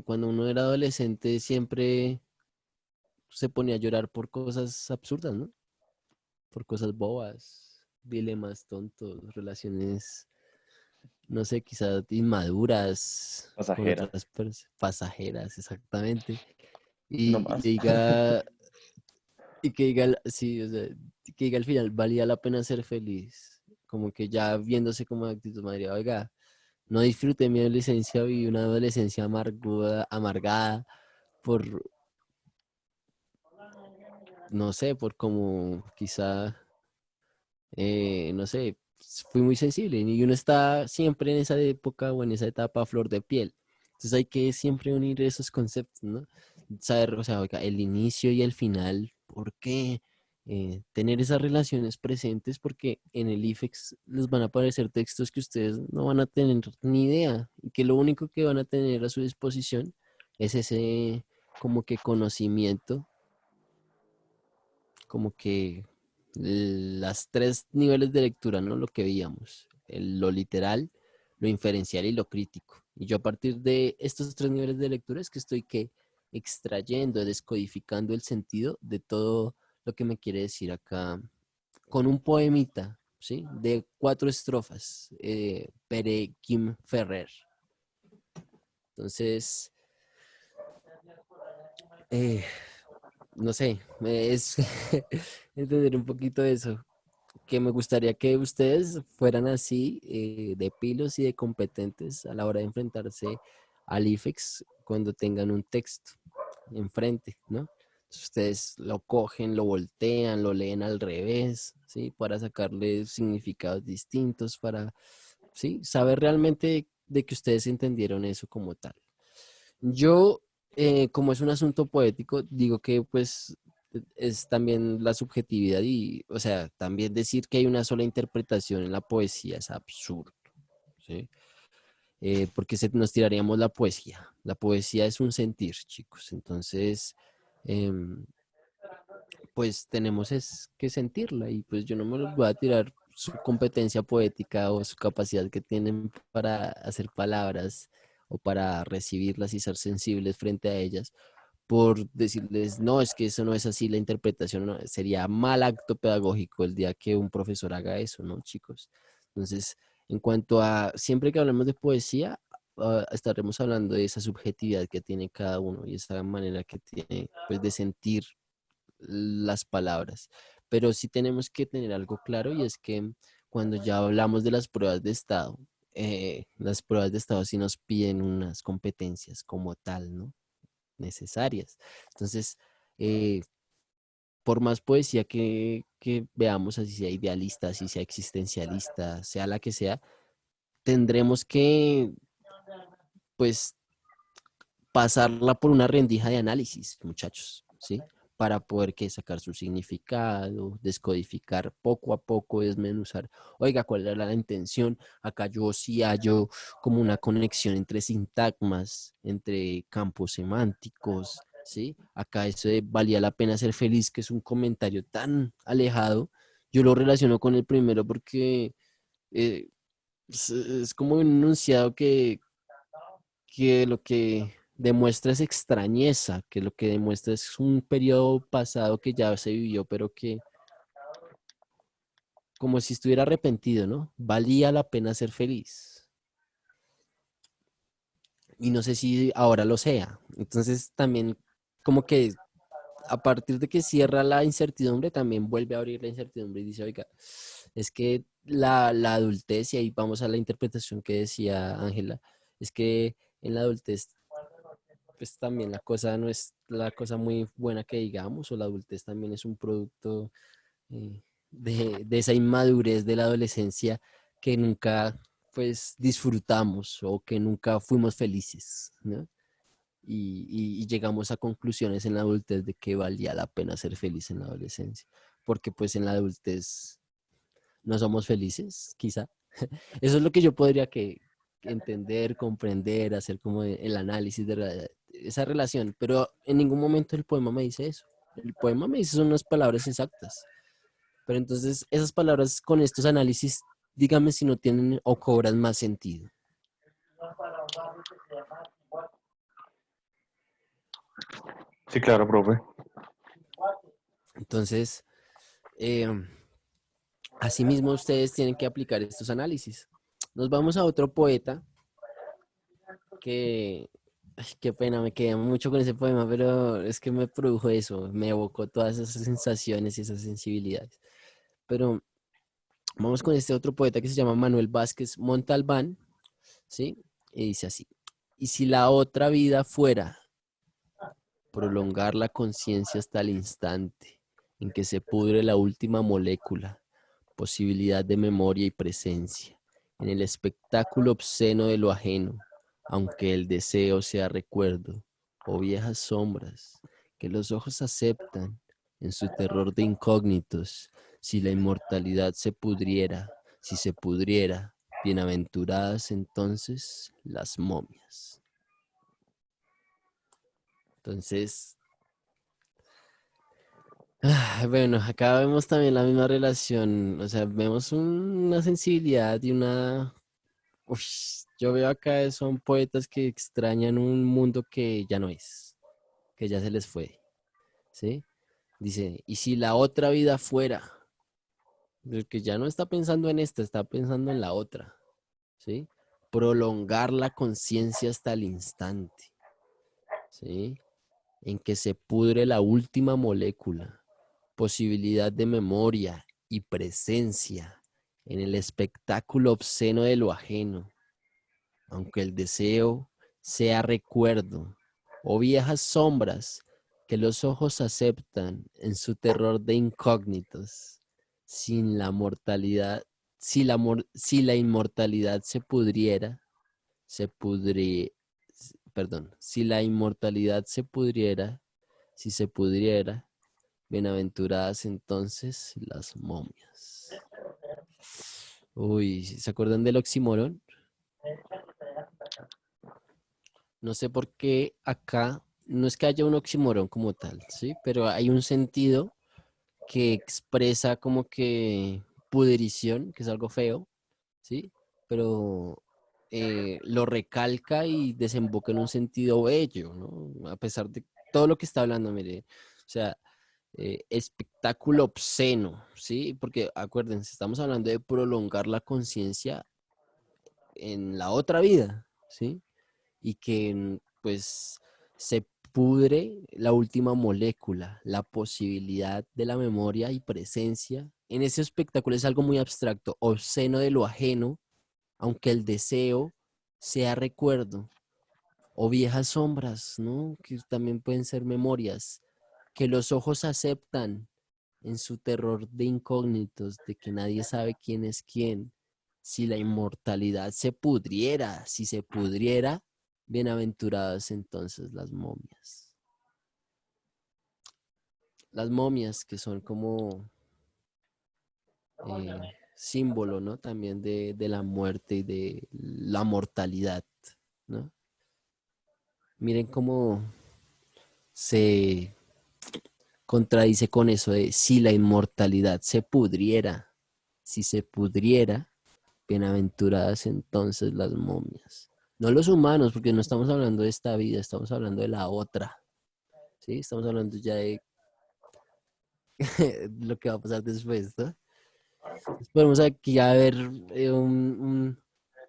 cuando uno era adolescente siempre se ponía a llorar por cosas absurdas, ¿no? Por cosas bobas, dilemas tontos, relaciones, no sé, quizás inmaduras con Pasajera, otras pasajeras, exactamente. no Y más. diga, y que diga, sí, o sea, que diga al final, valía la pena ser feliz. Como que ya viéndose como actitud madre, oiga, no disfruté mi adolescencia, viví una adolescencia amargada por, no sé, por como quizá, no sé, fui muy sensible y uno está siempre en esa época o en esa etapa a flor de piel. Entonces hay que siempre unir esos conceptos, ¿no? Saber, o sea, oiga, el inicio y el final, ¿por qué? Tener esas relaciones presentes porque en el IFEX les van a aparecer textos que ustedes no van a tener ni idea y que lo único que van a tener a su disposición es ese como que conocimiento, como que las tres niveles de lectura, ¿no? Lo que veíamos, lo literal, lo inferencial y lo crítico. Y yo a partir de estos tres niveles de lectura es que estoy que extrayendo, descodificando el sentido de todo lo que me quiere decir acá con un poemita, ¿sí? De 4 estrofas, Pere Kim Ferrer. Entonces, eh, no sé, es entender un poquito eso. Que me gustaría que ustedes fueran así de pilos y de competentes a la hora de enfrentarse al IFEX cuando tengan un texto enfrente, ¿no? Ustedes lo cogen, lo voltean, lo leen al revés, ¿sí? Para sacarle significados distintos, para, ¿sí? Saber realmente de que ustedes entendieron eso como tal. Yo, como es un asunto poético, digo que pues es también la subjetividad y, o sea, también decir que hay una sola interpretación en la poesía es absurdo, ¿sí? Porque nos tiraríamos la poesía. La poesía es un sentir, chicos. Entonces, em, pues tenemos es que sentirla y pues yo no me los voy a tirar su competencia poética o su capacidad que tienen para hacer palabras o para recibirlas y ser sensibles frente a ellas por decirles, no, es que eso no es así la interpretación, no, sería mal acto pedagógico el día que un profesor haga eso, ¿no, chicos? Entonces, en cuanto a, siempre que hablemos de poesía, estaremos hablando de esa subjetividad que tiene cada uno y esa manera que tiene, pues, de sentir las palabras. Pero sí tenemos que tener algo claro y es que cuando ya hablamos de las pruebas de estado, las pruebas de estado sí nos piden unas competencias como tal, ¿no? Necesarias. Entonces, eh, por más poesía que veamos, así sea idealista, así sea existencialista, sea la que sea, tendremos que, pues, pasarla por una rendija de análisis, muchachos, ¿sí? Para poder que sacar su significado, descodificar poco a poco, desmenuzar, oiga, ¿cuál era la intención? Acá yo sí hallo como una conexión entre sintagmas, entre campos semánticos, ¿sí? Acá eso de valía la pena ser feliz, que es un comentario tan alejado, yo lo relaciono con el primero porque eh, es como un enunciado que lo que demuestra es extrañeza, que lo que demuestra es un periodo pasado que ya se vivió, pero que como si estuviera arrepentido, ¿no? Valía la pena ser feliz. Y no sé si ahora lo sea. Entonces también como que a partir de que cierra la incertidumbre, también vuelve a abrir la incertidumbre y dice, oiga, es que la adultez, y ahí vamos a la interpretación que decía Ángela, es que en la adultez pues también la cosa no es la cosa muy buena que digamos, o la adultez también es un producto de esa inmadurez de la adolescencia que nunca pues disfrutamos o que nunca fuimos felices, ¿no? Y llegamos a conclusiones en la adultez de que valía la pena ser feliz en la adolescencia, porque pues en la adultez no somos felices, quizá. Eso es lo que yo podría que entender, comprender, hacer como el análisis de esa relación, pero en ningún momento el poema me dice eso. El poema me dice son unas palabras exactas, pero entonces esas palabras con estos análisis, dígame si no tienen o cobran más sentido. Sí, claro, profe. Entonces, eh, asimismo, ustedes tienen que aplicar estos análisis. Nos vamos a otro poeta que, ay, qué pena, me quedé mucho con ese poema, pero es que me produjo eso, me evocó todas esas sensaciones y esas sensibilidades. Pero vamos con este otro poeta que se llama Manuel Vázquez Montalbán, ¿sí? Y dice así: y si la otra vida fuera prolongar la conciencia hasta el instante en que se pudre la última molécula, posibilidad de memoria y presencia, en el espectáculo obsceno de lo ajeno, aunque el deseo sea recuerdo, o viejas sombras, que los ojos aceptan en su terror de incógnitos, si la inmortalidad se pudriera, si se pudriera, bienaventuradas entonces las momias. Entonces, bueno, acá vemos también la misma relación, o sea, vemos una sensibilidad y una... Ush, yo veo acá son poetas que extrañan un mundo que ya no es, que ya se les fue, ¿sí? Dice, y si la otra vida fuera, el que ya no está pensando en esta, está pensando en la otra, ¿sí? Prolongar la conciencia hasta el instante, ¿sí? En que se pudre la última molécula, posibilidad de memoria y presencia en el espectáculo obsceno de lo ajeno, aunque el deseo sea recuerdo o viejas sombras que los ojos aceptan en su terror de incógnitos, sin la mortalidad, si la inmortalidad se pudriera, se pudri, perdón, si la inmortalidad se pudriera, si se pudriera, bienaventuradas entonces las momias. Uy, ¿se acuerdan del oxímoron? No sé por qué acá no es que haya un oxímoron como tal, ¿sí? Pero hay un sentido que expresa como que pudrición, que es algo feo, ¿sí? Pero lo recalca y desemboca en un sentido bello, ¿no? A pesar de todo lo que está hablando, mire, o sea, espectáculo obsceno, ¿sí? Porque acuérdense, estamos hablando de prolongar la conciencia en la otra vida, ¿sí? Y que pues se pudre la última molécula, la posibilidad de la memoria y presencia. En ese espectáculo es algo muy abstracto, obsceno de lo ajeno, aunque el deseo sea recuerdo o viejas sombras, ¿no? Que también pueden ser memorias, que los ojos aceptan en su terror de incógnitos, de que nadie sabe quién es quién. Si la inmortalidad se pudriera, si se pudriera, bienaventuradas entonces las momias. Las momias que son como símbolo, ¿no? También de la muerte y de la mortalidad, ¿no? Miren cómo se contradice con eso de si la inmortalidad se pudriera, si se pudriera, bienaventuradas entonces las momias. No los humanos, porque no estamos hablando de esta vida, estamos hablando de la otra, ¿sí? Estamos hablando ya de lo que va a pasar después, ¿no? Podemos aquí a ver un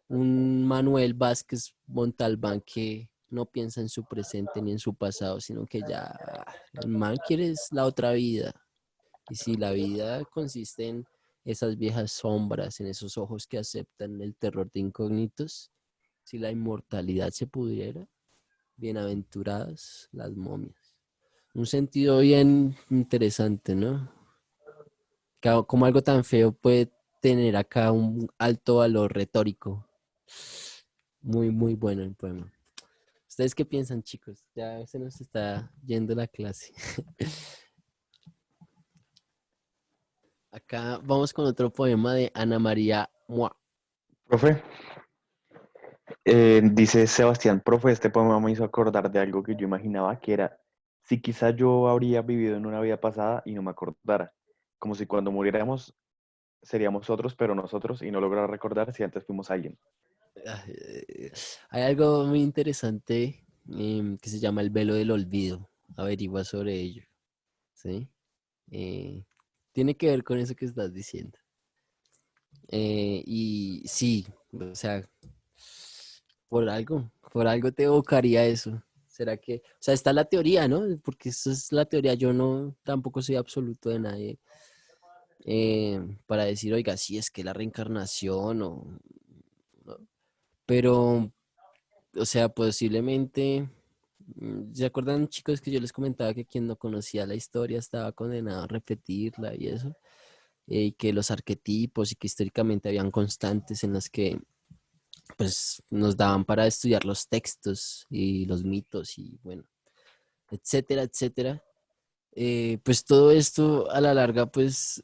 Manuel Vázquez Montalbán que no piensa en su presente ni en su pasado, sino que ya el man quiere es la otra vida. Y si la vida consiste en esas viejas sombras, en esos ojos que aceptan el terror de incógnitos, si la inmortalidad se pudiera, bienaventuradas las momias. Un sentido bien interesante, ¿no? Como algo tan feo puede tener acá un alto valor retórico. Muy, muy bueno el poema. ¿Ustedes qué piensan, chicos? Ya se nos está yendo la clase. Acá vamos con otro poema de Ana María Mua. Profe, dice Sebastián, profe, este poema me hizo acordar de algo que yo imaginaba que era, si quizá yo habría vivido en una vida pasada y no me acordara, como si cuando muriéramos seríamos otros, pero nosotros, y no lograra recordar si antes fuimos alguien. Hay algo muy interesante que se llama el velo del olvido. Averigua sobre ello, ¿sí? Eh, tiene que ver con eso que estás diciendo. Y sí, o sea, por algo te evocaría eso. ¿Será que, o sea, está la teoría, ¿no? Porque esa es la teoría, yo no, tampoco soy absoluto de nadie para decir, oiga, sí, es que la reencarnación o, ¿no? Pero, o sea, posiblemente, ¿se acuerdan, chicos, que yo les comentaba que quien no conocía la historia estaba condenado a repetirla y eso? Y que los arquetipos y que históricamente habían constantes en las que pues nos daban para estudiar los textos y los mitos y bueno, etcétera, etcétera. Pues todo esto a la larga pues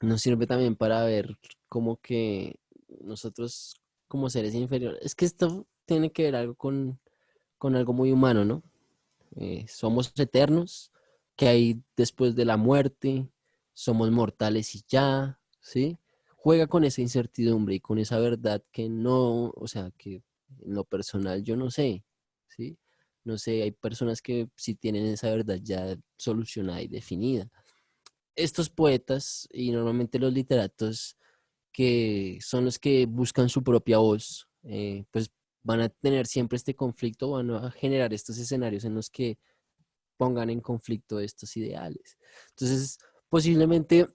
nos sirve también para ver como que nosotros como seres inferiores, es que esto tiene que ver algo con algo muy humano, ¿no? Somos eternos, que hay después de la muerte, somos mortales y ya, ¿sí? Juega con esa incertidumbre y con esa verdad que no, o sea, que en lo personal yo no sé, ¿sí? No sé, hay personas que sí tienen esa verdad ya solucionada y definida. Estos poetas y normalmente los literatos que son los que buscan su propia voz, pues van a tener siempre este conflicto, van a generar estos escenarios en los que pongan en conflicto estos ideales. Entonces, posiblemente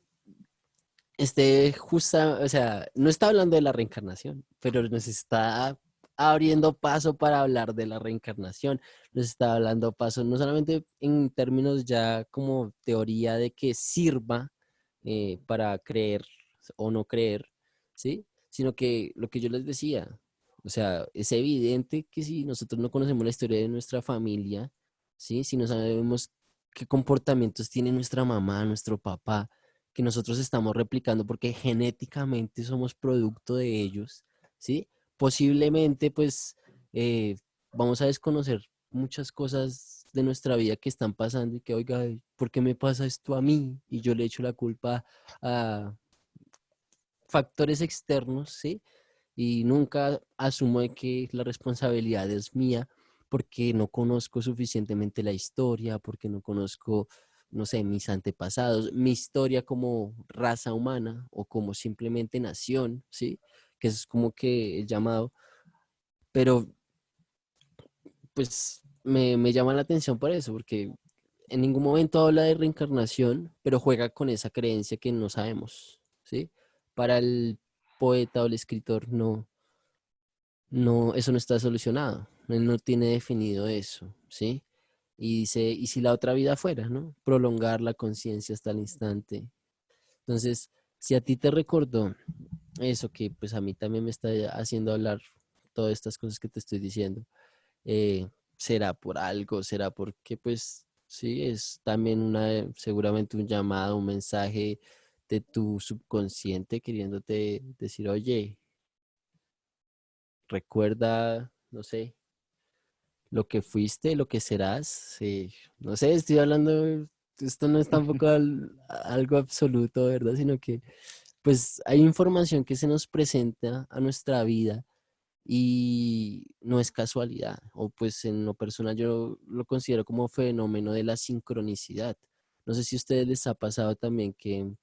esté justa, o sea, no está hablando de la reencarnación, pero nos está abriendo paso para hablar de la reencarnación, nos está hablando paso no solamente en términos ya como teoría de que sirva para creer o no creer, ¿sí? Sino que lo que yo les decía, o sea, es evidente que si nosotros no conocemos la historia de nuestra familia, ¿sí? Si no sabemos qué comportamientos tiene nuestra mamá, nuestro papá, que nosotros estamos replicando porque genéticamente somos producto de ellos, ¿sí? Posiblemente, pues, eh, vamos a desconocer muchas cosas de nuestra vida que están pasando y que, oiga, ¿por qué me pasa esto a mí? Y yo le echo la culpa a factores externos, ¿sí? Y nunca asumo de que la responsabilidad es mía porque no conozco suficientemente la historia, porque no conozco, no sé, mis antepasados, mi historia como raza humana o como simplemente nación, ¿sí? Que es como que el llamado, pero pues me llama la atención por eso, porque en ningún momento habla de reencarnación, pero juega con esa creencia que no sabemos, ¿sí? Para el poeta o el escritor no, eso no está solucionado. Él no tiene definido eso, ¿sí? Y dice, ¿y si la otra vida fuera, ¿no? Prolongar la conciencia hasta el instante. Entonces, si a ti te recordó eso que pues a mí también me está haciendo hablar todas estas cosas que te estoy diciendo, será por algo, será porque pues sí, es también seguramente un llamado, un mensaje de tu subconsciente queriéndote decir, oye, recuerda, no sé, lo que fuiste, lo que serás. No sé, estoy hablando, esto no es tampoco algo absoluto, ¿verdad? Sino que pues hay información que se nos presenta a nuestra vida y no es casualidad, o pues en lo personal yo lo considero como fenómeno de la sincronicidad. No sé si a ustedes les ha pasado también que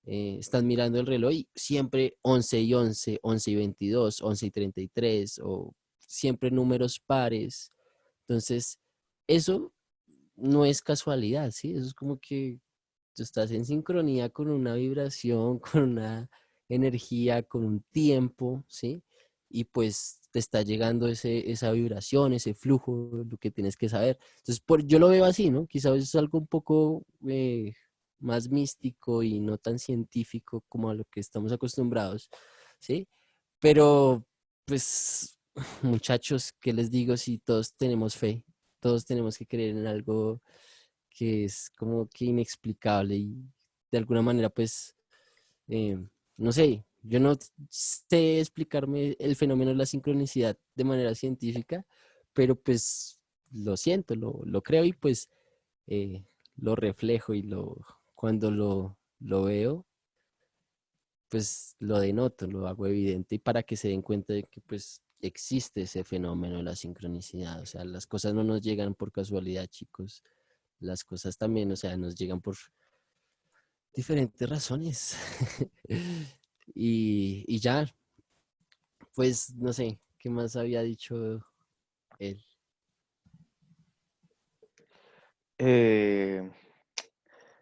están mirando el reloj y siempre 11 y 11, 11 y 22, 11 y 33 o siempre números pares. Entonces, eso no es casualidad, ¿sí? Eso es como que tú estás en sincronía con una vibración, con una energía, con un tiempo, ¿sí? Y pues te está llegando esa vibración, ese flujo, lo que tienes que saber. Entonces, yo lo veo así, ¿no? Quizás es algo un poco más místico y no tan científico como a lo que estamos acostumbrados, ¿sí? Pero, pues, muchachos, ¿qué les digo si todos tenemos fe? Todos tenemos que creer en algo que es como que inexplicable y de alguna manera, pues, eh, no sé, yo no sé explicarme el fenómeno de la sincronicidad de manera científica, pero pues lo siento, lo creo y pues eh, lo reflejo y cuando lo veo, pues lo denoto, lo hago evidente y para que se den cuenta de que pues existe ese fenómeno de la sincronicidad, o sea, las cosas no nos llegan por casualidad, chicos, las cosas también, o sea, nos llegan por diferentes razones. Y ya, pues no sé, ¿qué más había dicho él? Eh,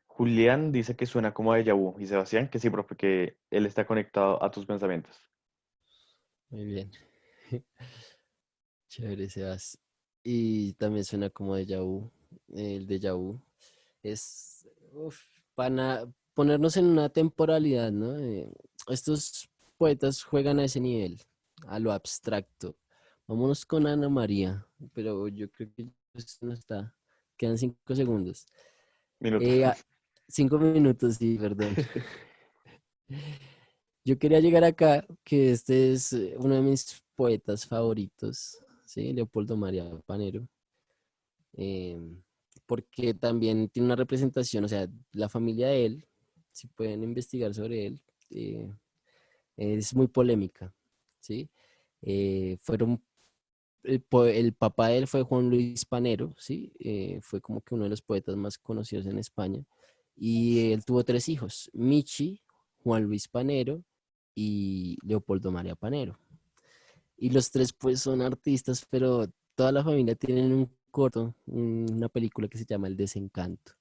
Julián dice que suena como déjà vu y Sebastián que sí, profe, que él está conectado a tus pensamientos. Muy bien. Chévere, Sebas. Y también suena como déjà vu. El déjà vu es para ponernos en una temporalidad, ¿no? Estos poetas juegan a ese nivel, a lo abstracto. Vámonos con Ana María, pero yo creo que esto no está. Quedan 5 segundos. Minuto. Eh, a- 5 minutos, sí, perdón. Yo quería llegar acá, que este es uno de mis poetas favoritos, ¿sí? Leopoldo María Panero. em, Porque también tiene una representación, o sea, la familia de él, si pueden investigar sobre él, eh, es muy polémica, ¿sí? Fueron, el papá de él fue Juan Luis Panero, ¿sí? Fue como que uno de los poetas más conocidos en España, y él tuvo 3 hijos, Michi, Juan Luis Panero y Leopoldo María Panero. Y los tres pues son artistas, pero toda la familia tienen un corto, una película que se llama El Desencanto.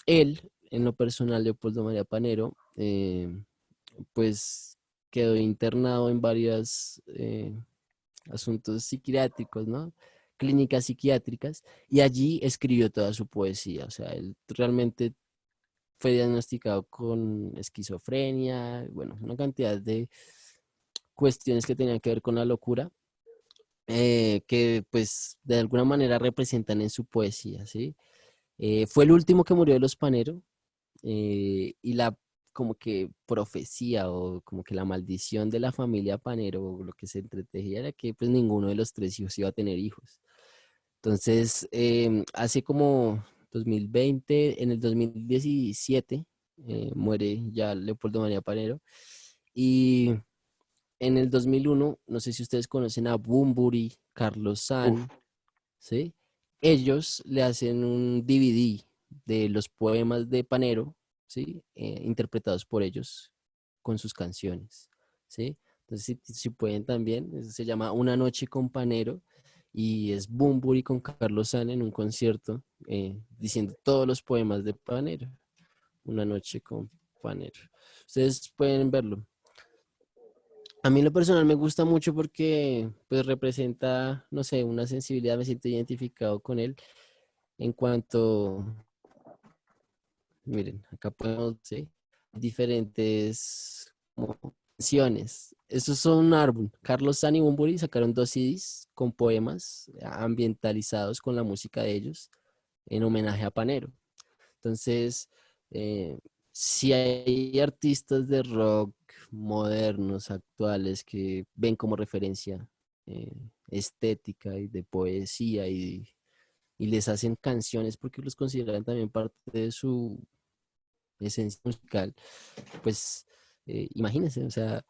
Él, en lo personal, Leopoldo María Panero, pues quedó internado en varios asuntos psiquiátricos, ¿no? Clínicas psiquiátricas, y allí escribió toda su poesía. O sea, él realmente fue diagnosticado con esquizofrenia, bueno, una cantidad de cuestiones que tenían que ver con la locura, que pues de alguna manera representan en su poesía, ¿sí? Fue el último que murió de los Panero, y la como que profecía o como que la maldición de la familia Panero, o lo que se entretejía era que pues ninguno de los 3 hijos iba a tener hijos. Entonces, hace como 2020, en el 2017, muere ya Leopoldo María Panero, y en el 2001, no sé si ustedes conocen a Bunbury, Carlos Uf, San, ¿sí? Ellos le hacen un DVD de los poemas de Panero, ¿sí? Interpretados por ellos con sus canciones, ¿sí? Entonces, si pueden también, se llama Una noche con Panero, y es Bunbury con Carlos San en un concierto, diciendo todos los poemas de Panero. Una noche con Panero. Ustedes pueden verlo. A mí en lo personal me gusta mucho porque pues representa, no sé, una sensibilidad, me siento identificado con él en cuanto, miren, acá podemos, ¿sí? Diferentes como canciones. Estos son un álbum. Carlos San y Bunbury sacaron 2 CDs con poemas ambientalizados con la música de ellos en homenaje a Panero. Entonces, eh, si hay artistas de rock modernos, actuales, que ven como referencia eh, estética y de poesía, y les hacen canciones porque los consideran también parte de su esencia musical, pues imagínense, o sea,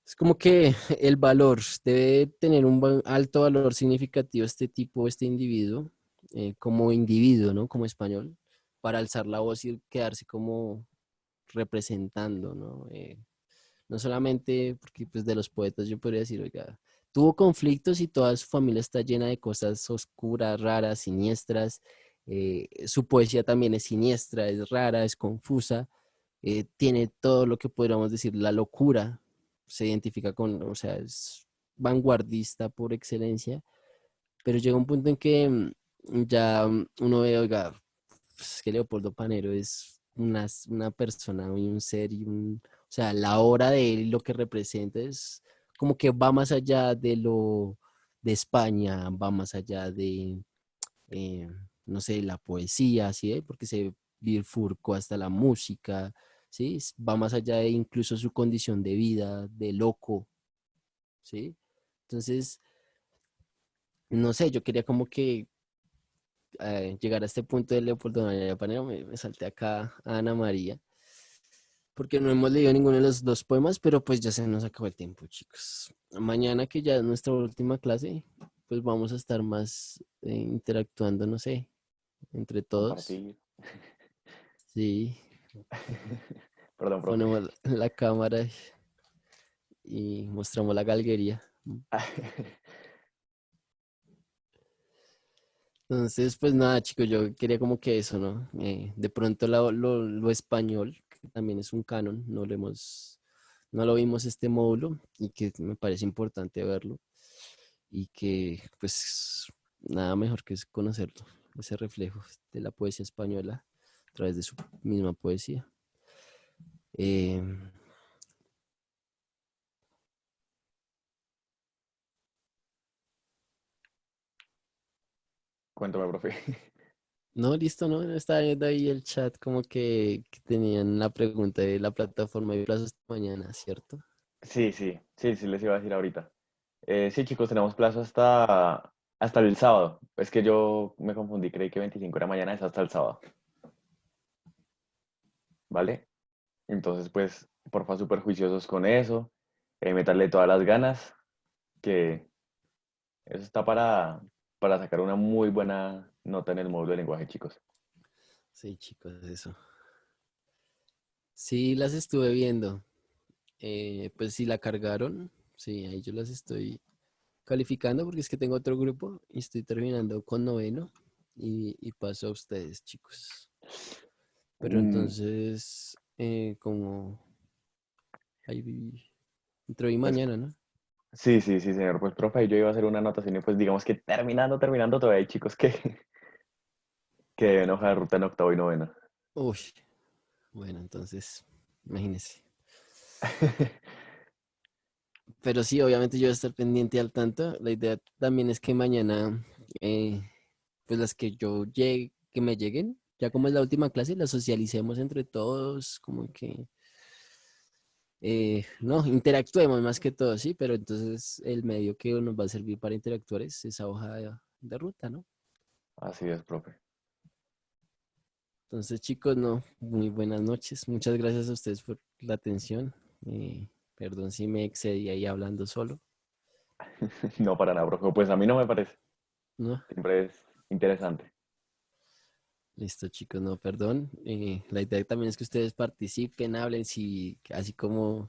es como que el valor debe tener un alto valor significativo este tipo, este individuo, como individuo, ¿no? Como español, para alzar la voz y quedarse como representando, ¿no? No solamente porque pues de los poetas yo podría decir, oiga, tuvo conflictos y toda su familia está llena de cosas oscuras, raras, siniestras. Su poesía también es siniestra, es rara, es confusa, tiene todo lo que podríamos decir la locura, se identifica con, o sea, es vanguardista por excelencia, pero llega un punto en que ya uno ve, oiga, pues, es que Leopoldo Panero es una persona y un ser o sea, la obra de él y lo que representa es como que va más allá de lo de España, va más allá de, eh, no sé, la poesía, ¿sí? Porque se bifurcó hasta la música, ¿sí? Va más allá de incluso su condición de vida, de loco, ¿sí? Entonces, no sé, yo quería como que llegar a este punto de Leopoldo María Panero, me salté acá a Ana María, porque no hemos leído ninguno de los dos poemas, pero pues ya se nos acabó el tiempo, chicos. Mañana, que ya es nuestra última clase, pues vamos a estar más interactuando, no sé, entre todos. Compartir. Sí, Perdón, profe. ponemos la cámara y mostramos la galguería. Entonces, pues nada, chicos, yo quería como que eso, ¿no? De pronto lo español, que también es un canon, no lo vimos este módulo y que me parece importante verlo y que pues nada mejor que es conocerlo, ese reflejo de la poesía española a través de su misma poesía. Eh, Cuéntame, profe. no, listo, ¿no? Estaba viendo ahí el chat como que tenían la pregunta de la plataforma de plazos mañana, ¿cierto? Sí, les iba a decir ahorita. Sí, chicos, tenemos plazo hasta el sábado. Es que yo me confundí, creí que 25 era mañana, es hasta el sábado, ¿vale? Entonces, pues, porfa, súper juiciosos con eso, meterle todas las ganas, que eso está para sacar una muy buena nota en el módulo de lenguaje, chicos. Sí, chicos, eso. Sí, las estuve viendo. Pues sí la cargaron. Sí, ahí yo las estoy calificando porque es que tengo otro grupo y estoy terminando con noveno y paso a ustedes, chicos. Pero Mm, entonces, como ahí entro hoy pues, mañana, ¿no? sí, señor. Pues, profe, yo iba a hacer una anotación y pues digamos que terminando, todavía hay chicos que, que deben hoja de ruta en octavo y noveno. Uy, bueno, entonces, imagínense. Pero sí, obviamente yo voy a estar pendiente y al tanto. La idea también es que mañana, eh, pues las que yo llegue, que me lleguen, ya como es la última clase, las socialicemos entre todos, como que, no, interactuemos más que todo, sí, pero entonces el medio que nos va a servir para interactuar es esa hoja de ruta, ¿no? Así es, profe. Entonces, chicos, no, muy buenas noches. Muchas gracias a ustedes por la atención. Perdón si me excedí ahí hablando solo, No para nada, profe. Pues a mí no me parece. ¿no? Siempre es interesante. Listo, chicos, no, perdón. La idea también es que ustedes participen, hablen, si así como o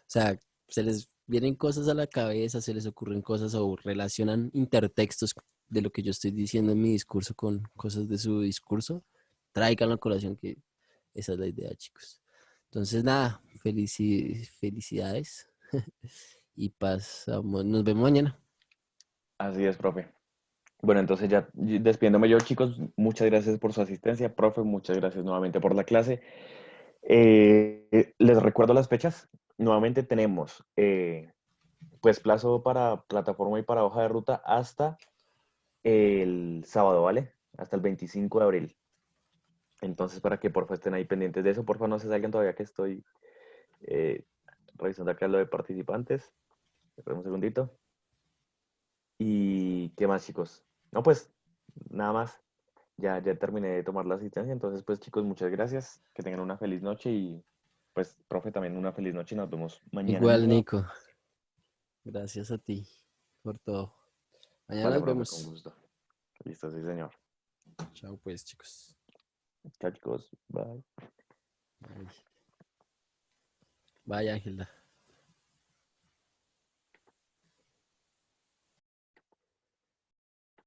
sea, se les vienen cosas a la cabeza, se les ocurren cosas o relacionan intertextos de lo que yo estoy diciendo en mi discurso con cosas de su discurso, tráiganlo a colación, que esa es la idea, chicos. Entonces, nada, felicidades y pasamos, nos vemos mañana. Así es, profe. Bueno, entonces ya despidiéndome yo, chicos, muchas gracias por su asistencia, profe, muchas gracias nuevamente por la clase. Les recuerdo las fechas. Nuevamente tenemos pues plazo para plataforma y para hoja de ruta hasta el sábado, ¿vale? Hasta el 25 de abril. Entonces, para que porfa estén ahí pendientes de eso, porfa no se salgan todavía que estoy eh, revisando acá lo de participantes. Espera un segundito. ¿Y qué más, chicos? No, pues nada más. Ya terminé de tomar la asistencia. Entonces, pues chicos, muchas gracias. Que tengan una feliz noche y pues, profe, también una feliz noche. Nos vemos mañana Igual, nuevo. Nico, gracias a ti por todo. Mañana Vale, nos profe, con vemos. gusto. Listo, sí, señor. Chao, pues, chicos. Chao, chicos. Bye. Bye. Bye, Ángela.